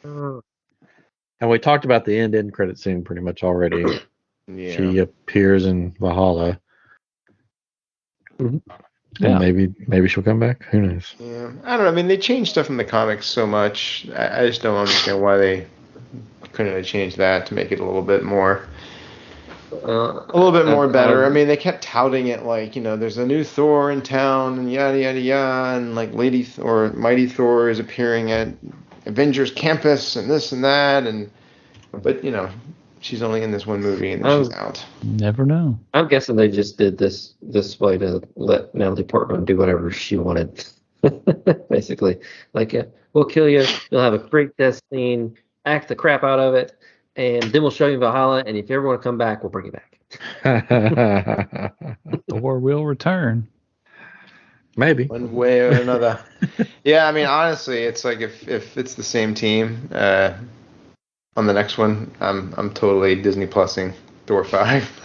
Speaker 1: And we talked about the end credit scene pretty much already.
Speaker 3: Yeah.
Speaker 1: She appears in Valhalla.
Speaker 2: Yeah.
Speaker 1: And maybe she'll come back. Who knows?
Speaker 3: Yeah. I don't know. I mean, they changed stuff in the comics so much. I just don't understand why they couldn't have changed that to make it a little bit more better. I mean, they kept touting it like, there's a new Thor in town and yada yada yada, and like Mighty Thor is appearing at Avengers Campus and this and that, but she's only in this one movie and then she's out.
Speaker 2: Never know.
Speaker 4: I'm guessing they just did this way to let Natalie Portman do whatever she wanted. Basically, like we'll kill you, you'll have a great death scene, act the crap out of it, and then we'll show you Valhalla, and if you ever want to come back, we'll bring you back.
Speaker 2: Thor will return.
Speaker 1: Maybe.
Speaker 3: One way or another. Yeah, I mean, honestly, it's like if it's the same team on the next one, I'm totally Disney Plusing Thor 5.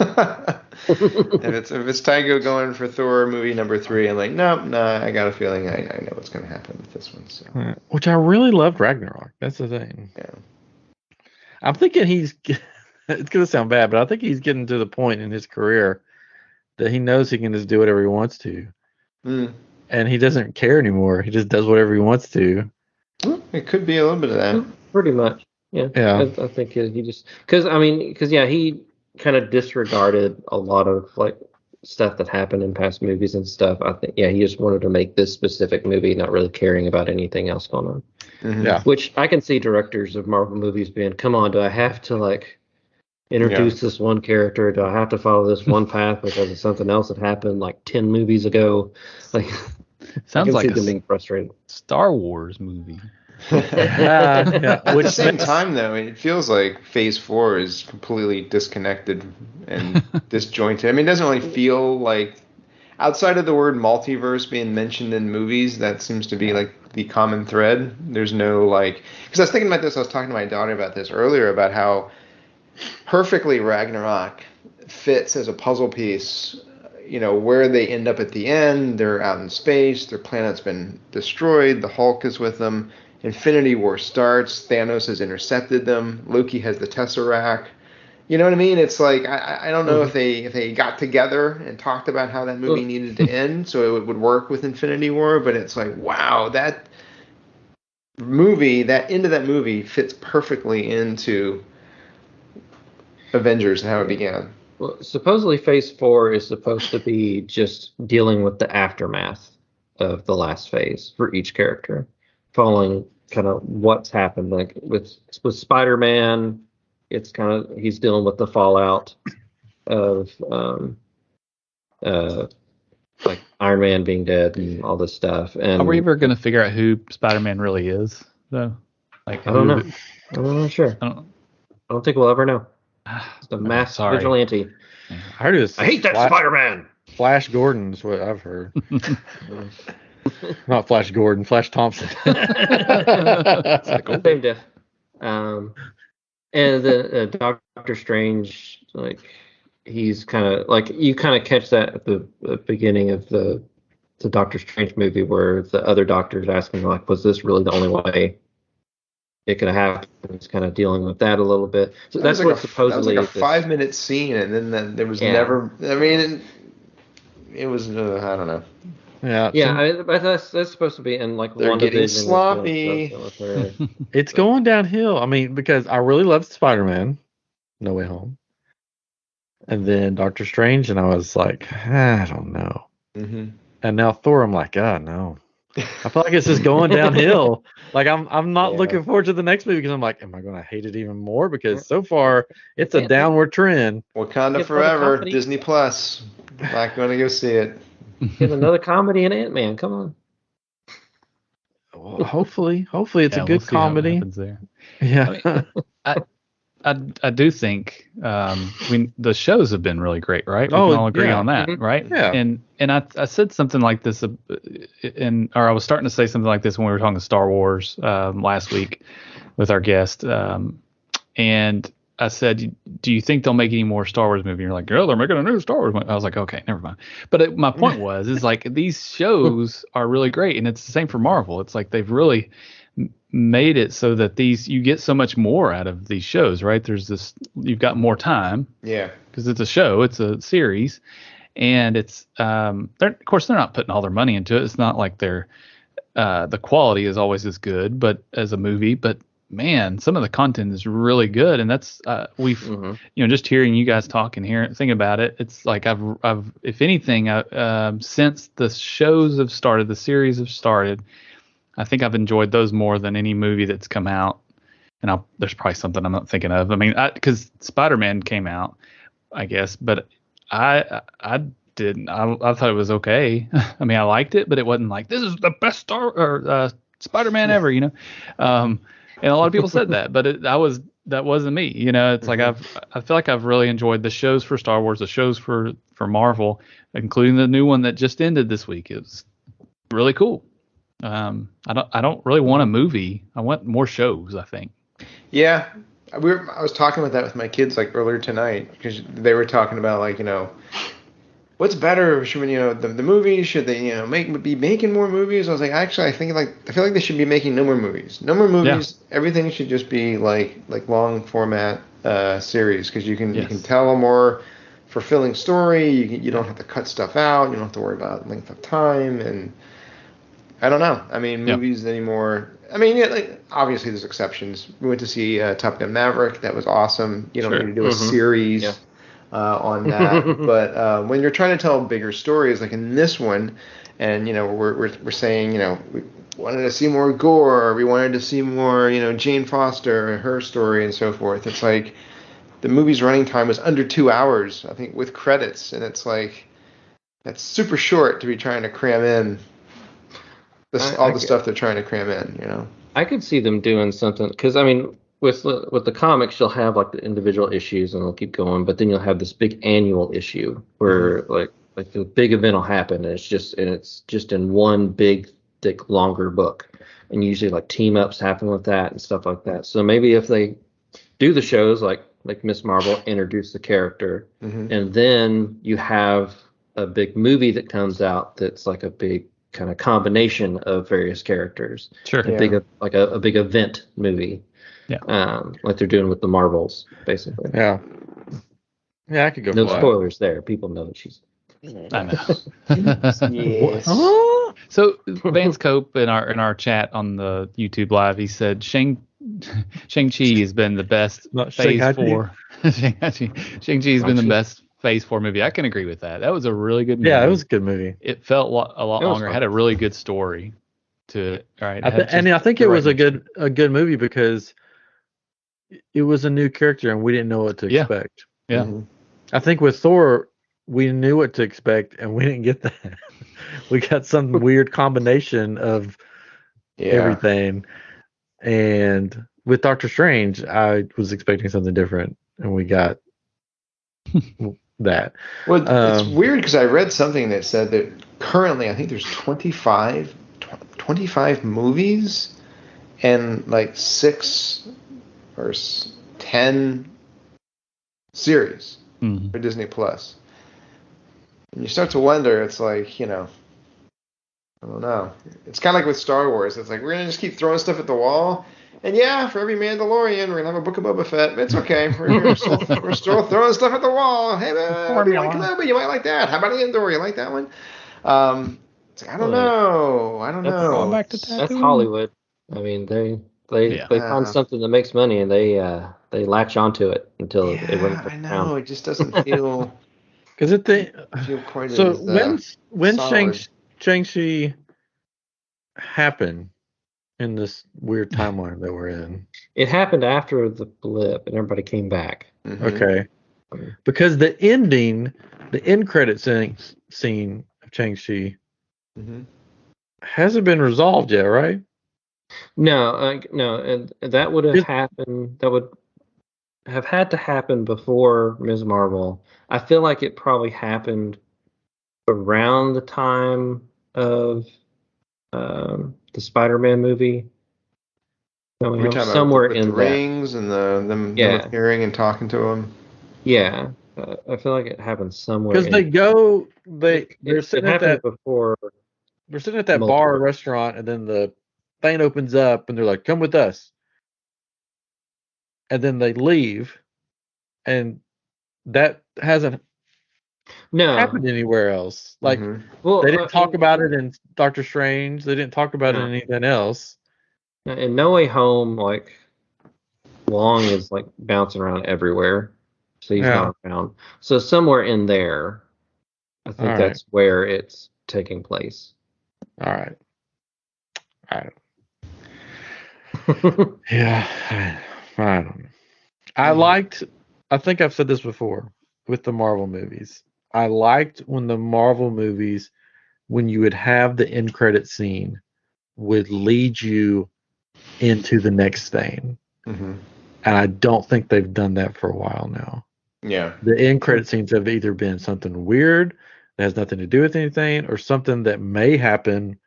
Speaker 3: if it's Taika going for Thor movie number 3, I'm like, no, I got a feeling I know what's going to happen with this one. So.
Speaker 1: Which I really loved Ragnarok. That's the thing.
Speaker 3: Yeah.
Speaker 1: I'm thinking it's going to sound bad, but I think he's getting to the point in his career that he knows he can just do whatever he wants to. And he doesn't care anymore. He just does whatever he wants to.
Speaker 3: It could be a little bit of that.
Speaker 4: Pretty much. Yeah. I think he just because he kind of disregarded a lot of like stuff that happened in past movies and stuff. I think he just wanted to make this specific movie, not really caring about anything else going on.
Speaker 1: Yeah.
Speaker 4: Which I can see directors of Marvel movies being, come on, do I have to like introduce this one character? Do I have to follow this one path because of something else that happened like 10 movies ago? Like,
Speaker 2: Sounds like
Speaker 4: them
Speaker 2: a
Speaker 4: being frustrated.
Speaker 2: Star Wars movie.
Speaker 3: At the same time, though, it feels like Phase 4 is completely disconnected and disjointed. I mean, it doesn't really feel like, outside of the word multiverse being mentioned in movies, that seems to be like the common thread. There's no like, because I was thinking about this, I was talking to my daughter about this earlier, about how perfectly Ragnarok fits as a puzzle piece. Where they end up at the end, they're out in space, their planet's been destroyed, the Hulk is with them, Infinity War starts, Thanos has intercepted them, Loki has the Tesseract, You know what I mean? It's like I don't know if they got together and talked about how that movie needed to end so it would work with Infinity War, but it's like, wow, that end of that movie fits perfectly into Avengers and how it began.
Speaker 4: Well, supposedly Phase 4 is supposed to be just dealing with the aftermath of the last phase for each character, following kind of what's happened. Like with Spider-Man, it's kind of he's dealing with the fallout of like Iron Man being dead and all this stuff. And
Speaker 2: Are we ever going to figure out who Spider-Man really is, though? Like,
Speaker 4: I don't know. I'm not sure. I don't think we'll ever know. It's the mass vigilante.
Speaker 1: I heard it was
Speaker 4: I hate that Spider-Man.
Speaker 1: Flash Gordon's what I've heard. Not Flash Gordon, Flash Thompson.
Speaker 4: It's like same diff. And the Doctor Strange, like he's kind of like you kind of catch that at the beginning of the Doctor Strange movie where the other doctors asking like, was this really the only way it could have happened? He's kind of dealing with that a little bit. So that's what supposedly
Speaker 3: that was like a 5-minute scene, and then there was never. I mean, it was I don't know.
Speaker 1: Yeah,
Speaker 4: but that's supposed to be in like
Speaker 3: they're getting sloppy.
Speaker 1: It's going downhill. I mean, because I really loved Spider-Man, No Way Home, and then Doctor Strange, and I was like, I don't know.
Speaker 3: Mm-hmm.
Speaker 1: And now Thor, I'm like, no. I feel like it's just going downhill. Like I'm not looking forward to the next movie because I'm like, am I going to hate it even more? Because so far it's a downward trend.
Speaker 3: Wakanda Forever, Disney Plus. Not going to go see it.
Speaker 4: Get another comedy in Ant-Man. Come on.
Speaker 1: Well, hopefully it's a good comedy. Yeah.
Speaker 2: I mean, I do think the shows have been really great, right? We can all agree on that, right?
Speaker 1: Yeah.
Speaker 2: And I said something like this, or I was starting to say something like this when we were talking Star Wars last week with our guest, and I said, "Do you think they'll make any more Star Wars movie?" And you're like, "Yeah, they're making a new Star Wars movie." I was like, "Okay, never mind." But my point is like these shows are really great, and it's the same for Marvel. It's like they've really made it so that you get so much more out of these shows, right? There's this, you've got more time, because it's a show, it's a series, and it's of course they're not putting all their money into it. It's not like they're the quality is always as good, but as a movie, but man, some of the content is really good, and that's just hearing you guys talk and think about it, it's like I've if anything, since the shows have started, the series have started, I think I've enjoyed those more than any movie that's come out. And there's probably something I'm not thinking of. I mean, because Spider-Man came out, I guess, but I didn't. I thought it was okay. I mean, I liked it, but it wasn't like this is the best Spider-Man ever, And a lot of people said that, but that wasn't me. It's like I feel like I've really enjoyed the shows for Star Wars, the shows for Marvel, including the new one that just ended this week. It was really cool. I don't really want a movie. I want more shows, I think.
Speaker 3: Yeah. I was talking about that with my kids like earlier tonight because they were talking about like, what's better? Should the movies, should they, be making more movies? I was like, actually, I feel like they should be making no more movies. No more movies. Yeah. Everything should just be like long format series because you can tell a more fulfilling story. You don't have to cut stuff out. You don't have to worry about length of time and I don't know. I mean, movies anymore. I mean, obviously there's exceptions. We went to see Top Gun Maverick. That was awesome. You don't need to do a series on that. But when you're trying to tell bigger stories, like in this one, and we're saying we wanted to see more gore, we wanted to see more Jane Foster and her story and so forth. It's like the movie's running time was under 2 hours, I think, with credits, and it's like that's super short to be trying to cram in. All the stuff they're trying to cram in,
Speaker 4: I could see them doing something because I mean, with the comics, you'll have like the individual issues and they'll keep going, but then you'll have this big annual issue where like the big event will happen and it's just in one big, thick, longer book, and usually like team ups happen with that and stuff like that. So maybe if they do the shows like Miss Marvel, introduce the character, and then you have a big movie that comes out that's like a big kind of combination of various characters.
Speaker 2: Sure.
Speaker 4: A big event movie. Yeah. Like they're doing with the Marvels, basically.
Speaker 1: Yeah. Yeah, I could go
Speaker 4: No
Speaker 1: fly.
Speaker 4: spoilers there. People know that she's.
Speaker 2: I know.
Speaker 3: Yes.
Speaker 1: Huh?
Speaker 2: So Vance Cope in our chat on the YouTube live, he said Shang-Chi has been the best
Speaker 1: Not
Speaker 2: Phase
Speaker 1: Shanghai
Speaker 2: 4. Shang-Chi has been the best Phase 4 movie. I can agree with that. That was a really good movie.
Speaker 1: Yeah, it was a good movie.
Speaker 2: It felt a lot
Speaker 4: It was
Speaker 2: longer.
Speaker 4: fun.
Speaker 2: Had a really good story to it. Right.
Speaker 1: And I think it was a good movie because it was a new character and we didn't know what to
Speaker 2: Yeah.
Speaker 1: expect.
Speaker 2: Yeah.
Speaker 3: Mhm.
Speaker 1: I think with Thor, we knew what to expect and we didn't get that. We got some weird combination of
Speaker 3: Yeah.
Speaker 1: everything. And with Doctor Strange, I was expecting something different and we got that.
Speaker 3: Well, it's weird because I read something that said that currently I think there's 25 movies and like 6 or 10 series
Speaker 2: Mhm.
Speaker 3: for Disney Plus. And you start to wonder, it's like, I don't know. It's kind of like with Star Wars. It's like we're gonna just keep throwing stuff at the wall. And yeah, for every Mandalorian, we're gonna have a Book of Boba Fett. It's okay. We're still throwing stuff at the wall. Hey man, Obi-Wan Kenobi, you might like that. How about Andor? You like that one? It's like, I don't know.
Speaker 2: Going back to
Speaker 4: That's
Speaker 2: Tatooine.
Speaker 4: Hollywood. I mean, they find something that makes money and they latch onto it until it runs
Speaker 3: I know.
Speaker 4: around.
Speaker 3: It just doesn't feel
Speaker 1: Because
Speaker 3: feel quite
Speaker 1: so
Speaker 3: as
Speaker 1: when
Speaker 3: solid.
Speaker 1: Shang-Chi happened in this weird timeline that we're in.
Speaker 4: It happened after the blip and everybody came back.
Speaker 3: Mhm.
Speaker 1: Okay. Because the end credit scene of Shang-Chi
Speaker 3: Mhm.
Speaker 1: hasn't been resolved yet, right?
Speaker 4: No, and that would have happened. That would have had to happen before Ms. Marvel. I feel like it probably happened around the time of the Spider-Man movie.
Speaker 3: We're talking
Speaker 4: Somewhere
Speaker 3: about with
Speaker 4: in
Speaker 3: the
Speaker 4: that.
Speaker 3: rings and them
Speaker 4: Yeah.
Speaker 3: appearing and talking to him.
Speaker 4: Yeah, I feel like it happened somewhere.
Speaker 1: Because they're sitting at
Speaker 4: happened
Speaker 1: that
Speaker 4: before.
Speaker 1: they're sitting at that bar or restaurant, and then the thing opens up, and they're like, "Come with us," and then they leave, and that hasn't happened anywhere else. Like
Speaker 3: Mhm.
Speaker 1: they didn't talk about it in Doctor Strange. They didn't talk about it in anything else.
Speaker 4: In No Way Home, like Wong is like bouncing around everywhere, so he's not around. So somewhere in there, I think that's where it's taking place.
Speaker 1: All right. Yeah, I don't know. I think I've said this before with the Marvel movies. I liked when the Marvel movies, when you would have the end credit scene, would lead you into the next thing.
Speaker 3: Mm-hmm.
Speaker 1: And I don't think they've done that for a while now.
Speaker 3: Yeah.
Speaker 1: The end credit scenes have either been something weird that has nothing to do with anything, or something that may happen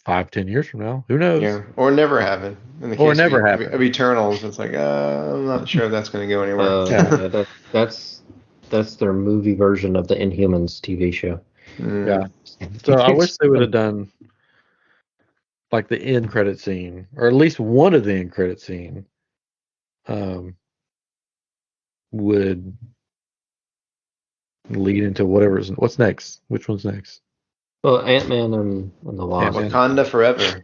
Speaker 1: 5-10 years from now. Who knows?
Speaker 3: Yeah, or never happen. In the case of Eternals, it's like I'm not sure if that's going to go anywhere.
Speaker 4: That's their movie version of the Inhumans TV show.
Speaker 1: Yeah. So I wish they would have done like the end credit scene, or at least one of the end credit scene. Would lead into what's next. Which one's next?
Speaker 4: Well, Ant-Man and the Wasp.
Speaker 3: Wakanda Forever.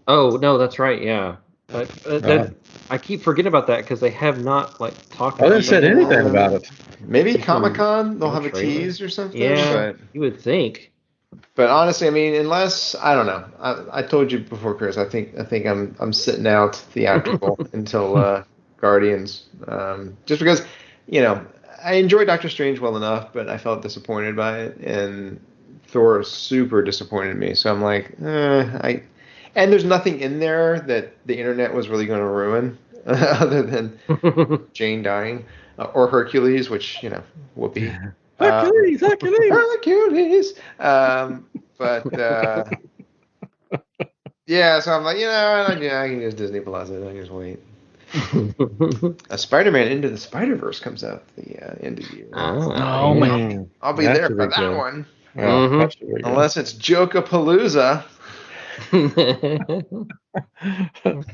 Speaker 4: Oh no, that's right. Yeah, I keep forgetting about that because they have not talked.
Speaker 1: I haven't said anything about it.
Speaker 3: Maybe Comic-Con they'll have a tease or something.
Speaker 4: Yeah,
Speaker 3: but
Speaker 4: you would think.
Speaker 3: But honestly, I mean, unless I don't know. I told you before, Chris. I think I'm sitting out theatrical until Guardians, just because I enjoyed Doctor Strange well enough, but I felt disappointed by it, and Thor super disappointed me. So I'm like, and there's nothing in there that the internet was really going to ruin, other than Jane dying, or Hercules, which whoopee.
Speaker 1: Hercules.
Speaker 3: But yeah, so I'm like, I can use Disney Plus. I can just wait. Spider-Man Into the Spider-Verse comes out at the end of the year.
Speaker 2: Oh man,
Speaker 3: I'll be there for that one.
Speaker 1: Yeah,
Speaker 3: unless it's Jokapalooza.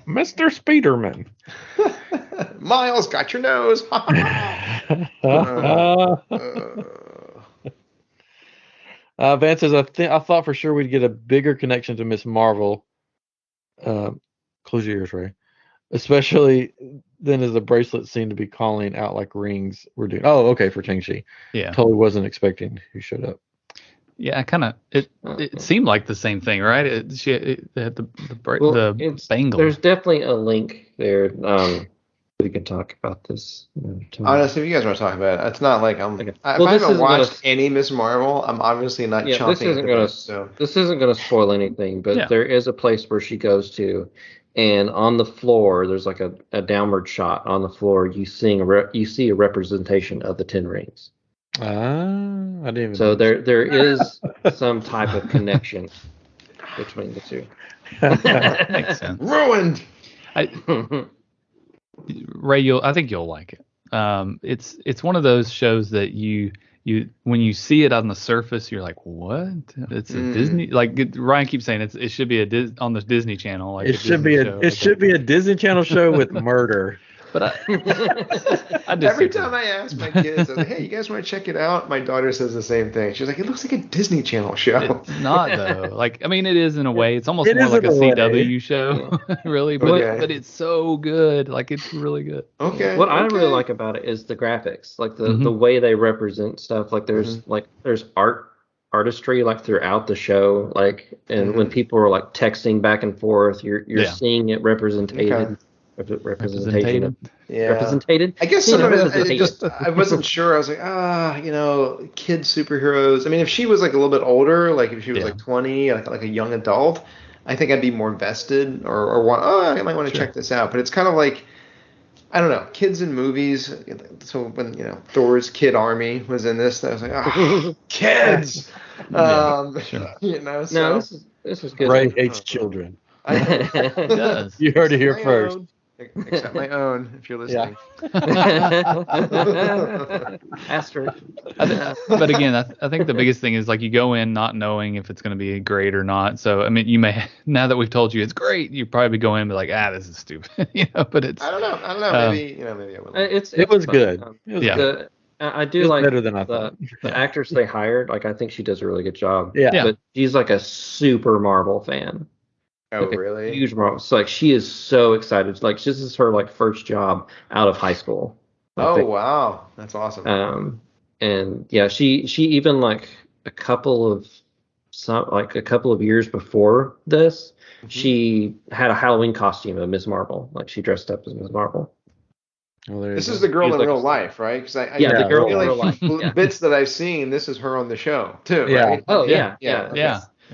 Speaker 1: Mr. Speederman.
Speaker 3: Miles got your nose.
Speaker 1: Vance says, I thought for sure we'd get a bigger connection to Miss Marvel. Close your ears, Ray. Especially then as the bracelets seem to be calling out like rings were doing. Oh, okay, for Chang-Chi.
Speaker 2: Yeah.
Speaker 1: Totally wasn't expecting who showed up.
Speaker 2: Yeah, it seemed like the same thing, right? It had the bangle.
Speaker 4: There's definitely a link there. We can talk about this.
Speaker 3: Honestly, if you guys want to talk about it, it's not like I'm.
Speaker 4: Okay.
Speaker 3: If I haven't watched any Miss Marvel, I'm obviously not chomping at the bit. So
Speaker 4: this isn't going to spoil anything, but there is a place where she goes to, and on the floor there's like a downward shot on the floor. You see a representation of the 10 rings.
Speaker 1: I didn't even.
Speaker 4: So there is some type of connection between the two.
Speaker 2: Makes sense.
Speaker 3: Ruined.
Speaker 2: Ray, I think you'll like it. It's one of those shows that you when you see it on the surface, you're like, what? It's a Disney. Like Ryan keeps saying, it should be on the Disney Channel. Like
Speaker 1: it should be a Disney Channel show with murder.
Speaker 2: But
Speaker 3: every time I ask my kids, I was like, hey, you guys want to check it out? My daughter says the same thing. She's like, it looks like a Disney Channel show.
Speaker 2: It's not though. Like, I mean, it is in a way. It's almost more like a CW show, really. But it's so good. Like, it's really good.
Speaker 3: Okay.
Speaker 4: What I really like about it is the graphics, like the way they represent stuff. Like there's artistry like throughout the show. Like, and when people are like texting back and forth, you're seeing it represented.
Speaker 3: Okay.
Speaker 4: Representation.
Speaker 3: Represented. I guess some of it just I wasn't sure. I was like, kid superheroes. I mean, if she was like a little bit older, like if she was like 20, like a young adult, I think I'd be more invested or want. Oh, I might want to check this out. But it's kind of like, I don't know, kids in movies. So when Thor's kid army was in this, I was like, kids.
Speaker 4: Sure. So this is good.
Speaker 1: Ray hates children.
Speaker 2: It does.
Speaker 1: You heard it here first.
Speaker 3: Except my own, if you're listening.
Speaker 4: Asterisk.
Speaker 2: But again, I think the biggest thing is like you go in not knowing if it's going to be great or not. So I mean, you may, now that we've told you it's great, you probably go in and be like, this is stupid, But it's.
Speaker 3: I don't know. Maybe I will.
Speaker 1: It was
Speaker 4: fun.
Speaker 1: good.
Speaker 2: It was good.
Speaker 4: I do like
Speaker 1: better than I thought.
Speaker 4: The actress they hired. Like I think she does a really good job.
Speaker 1: Yeah.
Speaker 4: But she's like a super Marvel fan.
Speaker 3: Oh, really?
Speaker 4: Huge Marvel. So like she is so excited. Like this is her like first job out of high school.
Speaker 3: Wow, that's awesome.
Speaker 4: And yeah, she even like a couple of years before this, she had a Halloween costume of Ms. Marvel. Like she dressed up as Ms. Marvel.
Speaker 1: Well,
Speaker 3: this is the girl in real life, right? Because
Speaker 4: the girl in real life.
Speaker 3: Bits that I've seen, this is her on the show too.
Speaker 1: Yeah.
Speaker 3: Right?
Speaker 4: Oh yeah.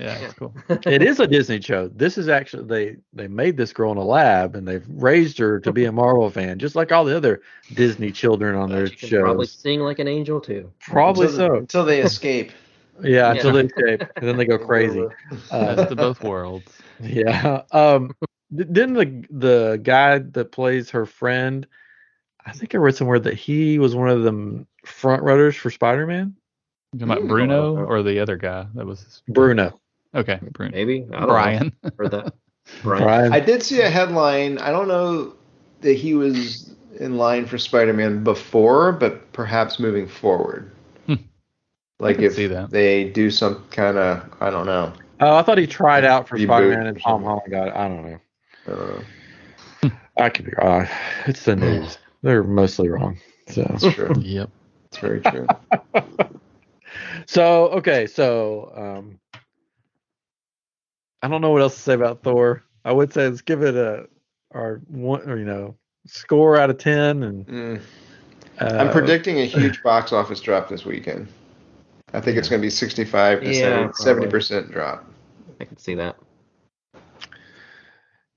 Speaker 2: Yeah, it's cool.
Speaker 1: It is a Disney show. This is actually they made this girl in a lab and they've raised her to be a Marvel fan, just like all the other Disney children on their shows.
Speaker 4: Probably sing like an angel too.
Speaker 1: Probably
Speaker 3: until they escape.
Speaker 1: Until they escape, and then they go crazy.
Speaker 2: Best of both worlds.
Speaker 1: Yeah. Didn't the guy that plays her friend? I think I read somewhere that he was one of the front runners for Spider-Man.
Speaker 2: You talking about Bruno or the other guy that was
Speaker 1: Bruno?
Speaker 2: Okay, Bruno.
Speaker 4: Maybe
Speaker 2: Brian.
Speaker 4: Or that.
Speaker 1: Brian.
Speaker 3: I did see a headline. I don't know that he was in line for Spider-Man before, but perhaps moving forward. Like if they do some kind of, I don't know.
Speaker 1: Oh, I thought he tried out for Spider-Man and Tom Holland got it. I don't know. I could be wrong. It's the news. They're mostly wrong. So
Speaker 3: that's true.
Speaker 2: Yep.
Speaker 3: It's very true.
Speaker 1: So I don't know what else to say about Thor. I would say let's give it our score out of 10, and
Speaker 3: I'm predicting a huge box office drop this weekend. I think it's going to be 65 to 70% drop.
Speaker 4: I can see that.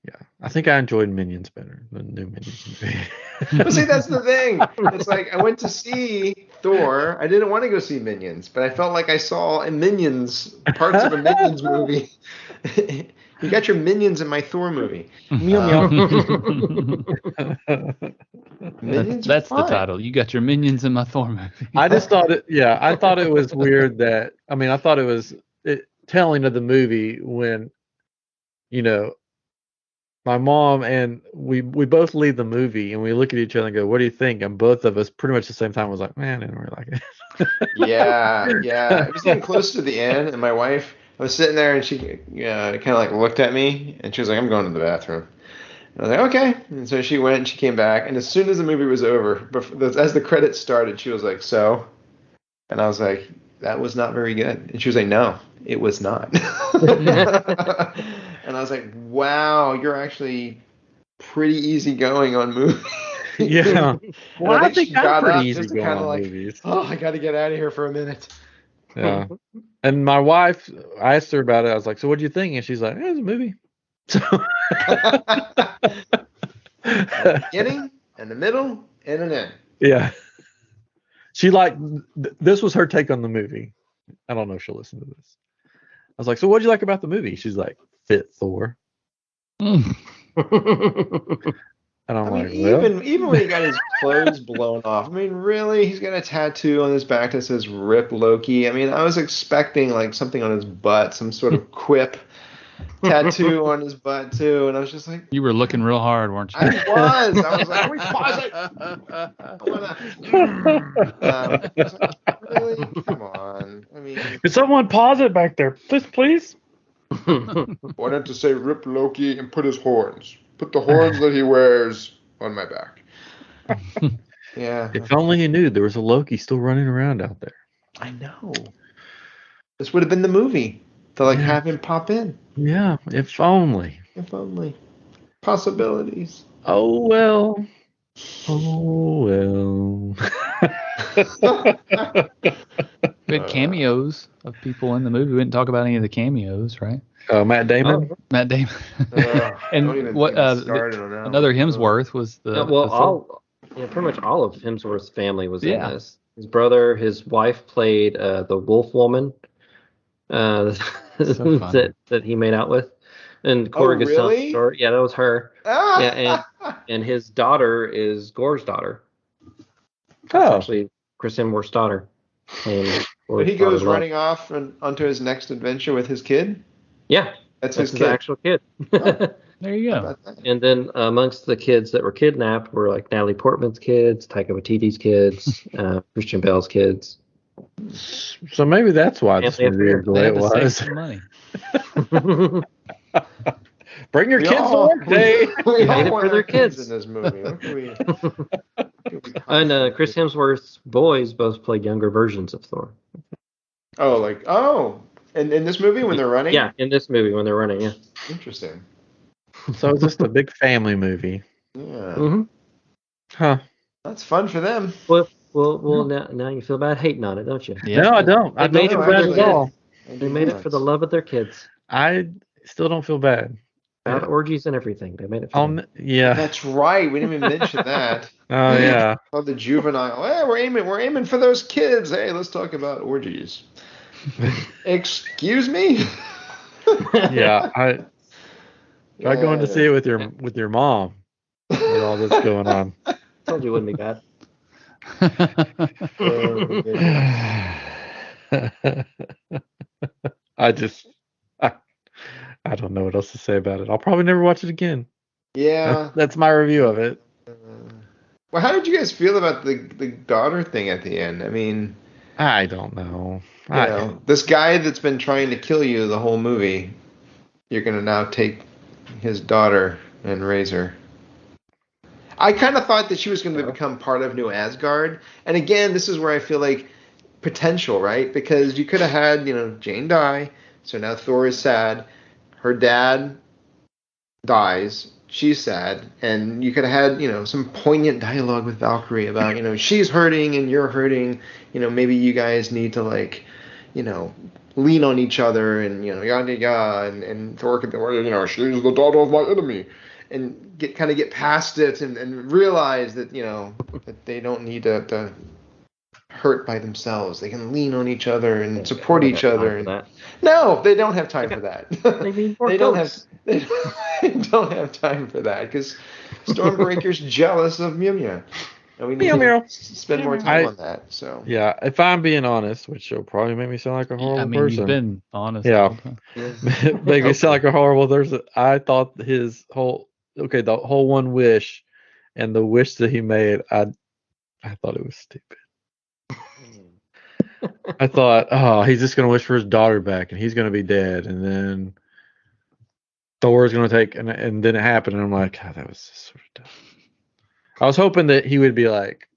Speaker 1: Yeah, I think I enjoyed Minions better than new Minions movie.
Speaker 3: But see, that's the thing. It's like I went to see Thor. I didn't want to go see Minions, but I felt like I saw parts of a Minions movie. You got your Minions in my Thor movie. Minions.
Speaker 2: That's the title. You got your Minions in my Thor movie.
Speaker 1: I just thought I thought it was weird that I thought it was telling of the movie when my mom and we both leave the movie and we look at each other and go, "What do you think?" And both of us, pretty much the same time, was like, "Man, I didn't really like it."
Speaker 3: Yeah. It was getting close to the end, and my wife, I was sitting there, and she kind of like looked at me, and she was like, "I'm going to the bathroom." And I was like, "Okay." And so she went, and she came back, and as soon as the movie was over, as the credits started, she was like, "So?" And I was like, "That was not very good." And she was like, "No, it was not." And I was like, "Wow, you're actually pretty easygoing on movies."
Speaker 1: Yeah. Well, I think
Speaker 3: she
Speaker 1: I'm
Speaker 3: got
Speaker 1: pretty
Speaker 3: up
Speaker 1: easy
Speaker 3: just to
Speaker 1: going
Speaker 3: kind of
Speaker 1: on
Speaker 3: like,
Speaker 1: movies.
Speaker 3: "Oh, I got to get out of here for a minute."
Speaker 1: Yeah. And my wife, I asked her about it. I was like, "So what do you think?" And she's like, "It's a movie." So
Speaker 3: The beginning and the middle and an end.
Speaker 1: yeah. She this was her take on the movie. I don't know if she'll listen to this. I was like, "So what'd you like about the movie?" She's like, "Fit Thor."
Speaker 2: Mm.
Speaker 1: And I'm
Speaker 3: I mean,
Speaker 1: like, well,
Speaker 3: even when he got his clothes blown off, I mean, really, he's got a tattoo on his back that says "Rip Loki." I mean, I was expecting like something on his butt, some sort of quip tattoo on his butt too, and I was just like,
Speaker 2: You were looking real hard, weren't you?
Speaker 3: I was like, "Can we pause it? I was like, really? Come on. I mean,
Speaker 1: Can someone pause it back there, please?
Speaker 3: wanted to say "Rip Loki" and put his horns. Put the horns that he wears on my back. Yeah.
Speaker 1: If only you knew there was a Loki still running around out there.
Speaker 3: I know. This would have been the movie to like have him pop in.
Speaker 1: Yeah, if only.
Speaker 3: If only. Possibilities.
Speaker 1: Oh well. Oh well.
Speaker 2: We had cameos of people in the movie. We didn't talk about any of the cameos, right?
Speaker 1: Matt Damon.
Speaker 4: Oh,
Speaker 2: Matt Damon.
Speaker 3: Don't even
Speaker 2: And what
Speaker 3: get me started on that
Speaker 2: another
Speaker 3: one.
Speaker 2: Hemsworth was the
Speaker 4: yeah, well,
Speaker 2: the Thor.
Speaker 4: pretty much all of Hemsworth's family was in
Speaker 2: Yeah.
Speaker 4: this. His brother, his wife played the Wolf Woman
Speaker 2: So funny.
Speaker 4: that he made out with, and Korra gets telling the
Speaker 3: really?
Speaker 4: story. Yeah, that was her.
Speaker 3: Ah!
Speaker 4: Yeah, and his daughter is Gore's daughter. It's
Speaker 1: Oh,
Speaker 4: actually Chris Hemsworth's daughter. And
Speaker 3: But he goes running off and onto his next adventure with his kid.
Speaker 4: Yeah,
Speaker 3: That's
Speaker 4: that's
Speaker 3: his
Speaker 4: his
Speaker 3: kid.
Speaker 4: actual kid.
Speaker 2: There you
Speaker 3: How
Speaker 2: go.
Speaker 3: about that?
Speaker 4: And then amongst the kids that were kidnapped were like Natalie Portman's kids, Taika Waititi's kids, Christian Bale's kids.
Speaker 1: so maybe that's why this
Speaker 4: Family
Speaker 1: movie is the
Speaker 2: They
Speaker 1: way
Speaker 2: had
Speaker 1: it
Speaker 2: to save
Speaker 1: was.
Speaker 2: some money.
Speaker 1: Bring your
Speaker 3: We
Speaker 1: kids
Speaker 3: all-
Speaker 1: to work, Dave.
Speaker 3: We
Speaker 4: Made
Speaker 3: all
Speaker 4: it
Speaker 3: want
Speaker 4: for their
Speaker 3: our kids
Speaker 4: kids.
Speaker 3: in this movie. What can we
Speaker 4: And Chris Hemsworth's boys both played younger versions of Thor.
Speaker 3: And in this movie when they're running?
Speaker 4: Yeah, in this movie when they're running, yeah.
Speaker 3: Interesting.
Speaker 1: So it's just a big family movie.
Speaker 3: Yeah.
Speaker 4: Mm-hmm.
Speaker 1: Huh.
Speaker 3: That's fun for them.
Speaker 4: Well, now you feel bad hating on it, don't you?
Speaker 2: Yeah.
Speaker 1: No, I don't. I
Speaker 4: They
Speaker 1: don't
Speaker 4: made
Speaker 1: feel
Speaker 4: it
Speaker 1: bad
Speaker 4: for
Speaker 1: at
Speaker 4: their
Speaker 1: all.
Speaker 4: They made it for the love of their kids.
Speaker 1: I still don't feel bad.
Speaker 4: About orgies and everything. They made it for them.
Speaker 1: Yeah.
Speaker 3: That's right. We didn't even mention that.
Speaker 1: Oh yeah.
Speaker 3: Oh, the juvenile. Hey, we're aiming for those kids. Hey, let's talk about orgies. Excuse me?
Speaker 1: Yeah. I try going to see it with your mom. With all this going on.
Speaker 4: Told you it wouldn't be bad.
Speaker 1: I don't know what else to say about it. I'll probably never watch it again.
Speaker 3: Yeah.
Speaker 1: That's my review of it.
Speaker 3: Well, how did you guys feel about the daughter thing at the end? I mean,
Speaker 1: I don't know.
Speaker 3: you know, this guy that's been trying to kill you the whole movie, you're going to now take his daughter and raise her. I kind of thought that she was going to become part of New Asgard. And again, this is where I feel like potential, right? Because you could have had, Jane die. So now Thor is sad. Her dad dies. She's sad. And you could have had, some poignant dialogue with Valkyrie about, she's hurting and you're hurting. Maybe you guys need to lean on each other and, yada, yada. And Thor could be, well, she's the daughter of my enemy. And get past it and realize that, that they don't need to hurt by themselves. They can lean on each other and support each other. No, they don't have time for that.
Speaker 4: They need more
Speaker 3: They
Speaker 4: goats.
Speaker 3: don't have time for that because Stormbreaker's jealous of Mew. And we need
Speaker 1: Meow, meow.
Speaker 3: to spend more time on that. So
Speaker 1: Yeah, if I'm being honest, which will probably make me sound like a horrible
Speaker 2: I mean,
Speaker 1: person.
Speaker 2: you've been honest.
Speaker 1: Yeah.
Speaker 2: the whole time.
Speaker 1: Make me sound like a horrible person. I thought his whole okay, the whole one wish and the wish that he made, I thought it was stupid. I thought, oh, he's just gonna wish for his daughter back, and he's gonna be dead, and then Thor's gonna take, and then it happened, and I'm like, God, that was just sort of dumb. I was hoping that he would be like,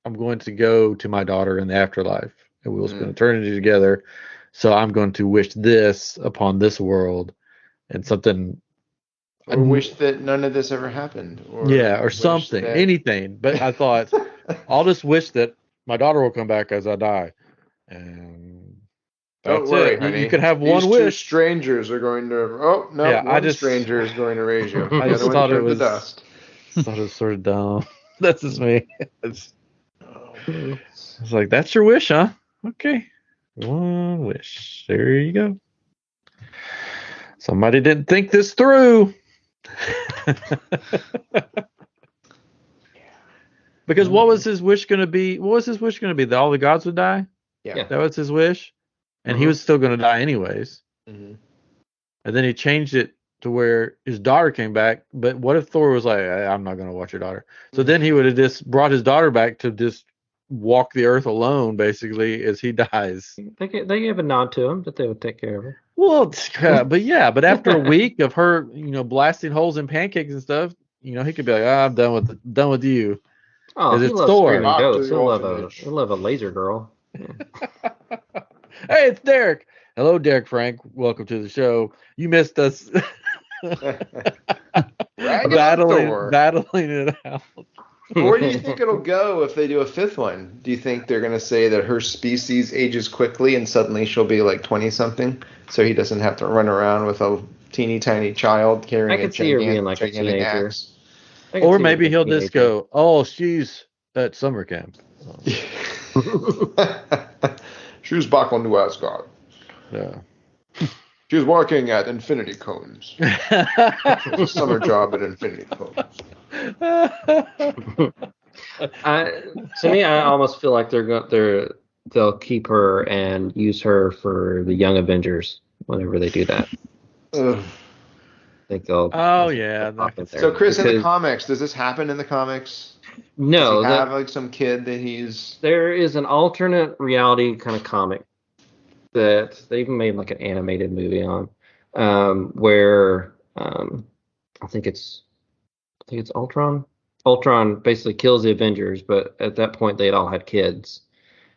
Speaker 1: I'm going to go to my daughter in the afterlife, and we will spend eternity together. So I'm going to wish this upon this world, and something.
Speaker 3: Or wish that none of this ever happened.
Speaker 1: Or something, anything. But I thought, I'll just wish that my daughter will come back as I die, and
Speaker 3: don't worry, honey.
Speaker 1: You can have
Speaker 3: These
Speaker 1: one
Speaker 3: two
Speaker 1: wish.
Speaker 3: strangers are going to. Oh no!
Speaker 1: Yeah,
Speaker 3: one stranger is going to raise you.
Speaker 1: I just thought it was
Speaker 3: the dust.
Speaker 1: Thought it was sort of dumb. That's just me. It's like, that's your wish, huh? Okay, one wish. There you go. Somebody didn't think this through. Because what was his wish going to be? What was his wish going to be? That all the gods would die?
Speaker 3: Yeah.
Speaker 1: That was his wish? And he was still going to die anyways.
Speaker 3: Mm-hmm.
Speaker 1: And then he changed it to where his daughter came back. But what if Thor was like, I'm not going to watch your daughter? So then he would have just brought his daughter back to just walk the earth alone, basically, as he dies.
Speaker 4: They gave a nod to him that they would take care of her.
Speaker 1: Well, but after a week of her, blasting holes in pancakes and stuff, he could be like, I'm done with you.
Speaker 4: Oh, he
Speaker 1: it's
Speaker 4: loves
Speaker 1: Thor.
Speaker 4: screaming ghosts. He'll love a laser girl. Yeah.
Speaker 1: Hey, it's Derek. Hello, Derek Frank. Welcome to the show. You missed us battling it out.
Speaker 3: Where do you think it'll go if they do a fifth one? Do you think they're going to say that her species ages quickly and suddenly she'll be like 20-something, so he doesn't have to run around with a teeny tiny child carrying
Speaker 4: a gigantic
Speaker 3: axe?
Speaker 1: Or maybe he'll just go, oh, she's at summer camp.
Speaker 3: She was back on New Asgard.
Speaker 1: Yeah.
Speaker 3: She was working at Infinity Cones. It was a summer job at Infinity Cones.
Speaker 4: To me, I almost feel like they'll keep her and use her for the Young Avengers whenever they do that. I think they'll.
Speaker 1: Oh yeah.
Speaker 3: So Chris, in the comics, does this happen in the comics?
Speaker 4: No.
Speaker 3: Does he have like some kid that he's?
Speaker 4: There is an alternate reality kind of comic that they even made like an animated movie on, where I think it's Ultron. Ultron basically kills the Avengers, but at that point they had all had kids.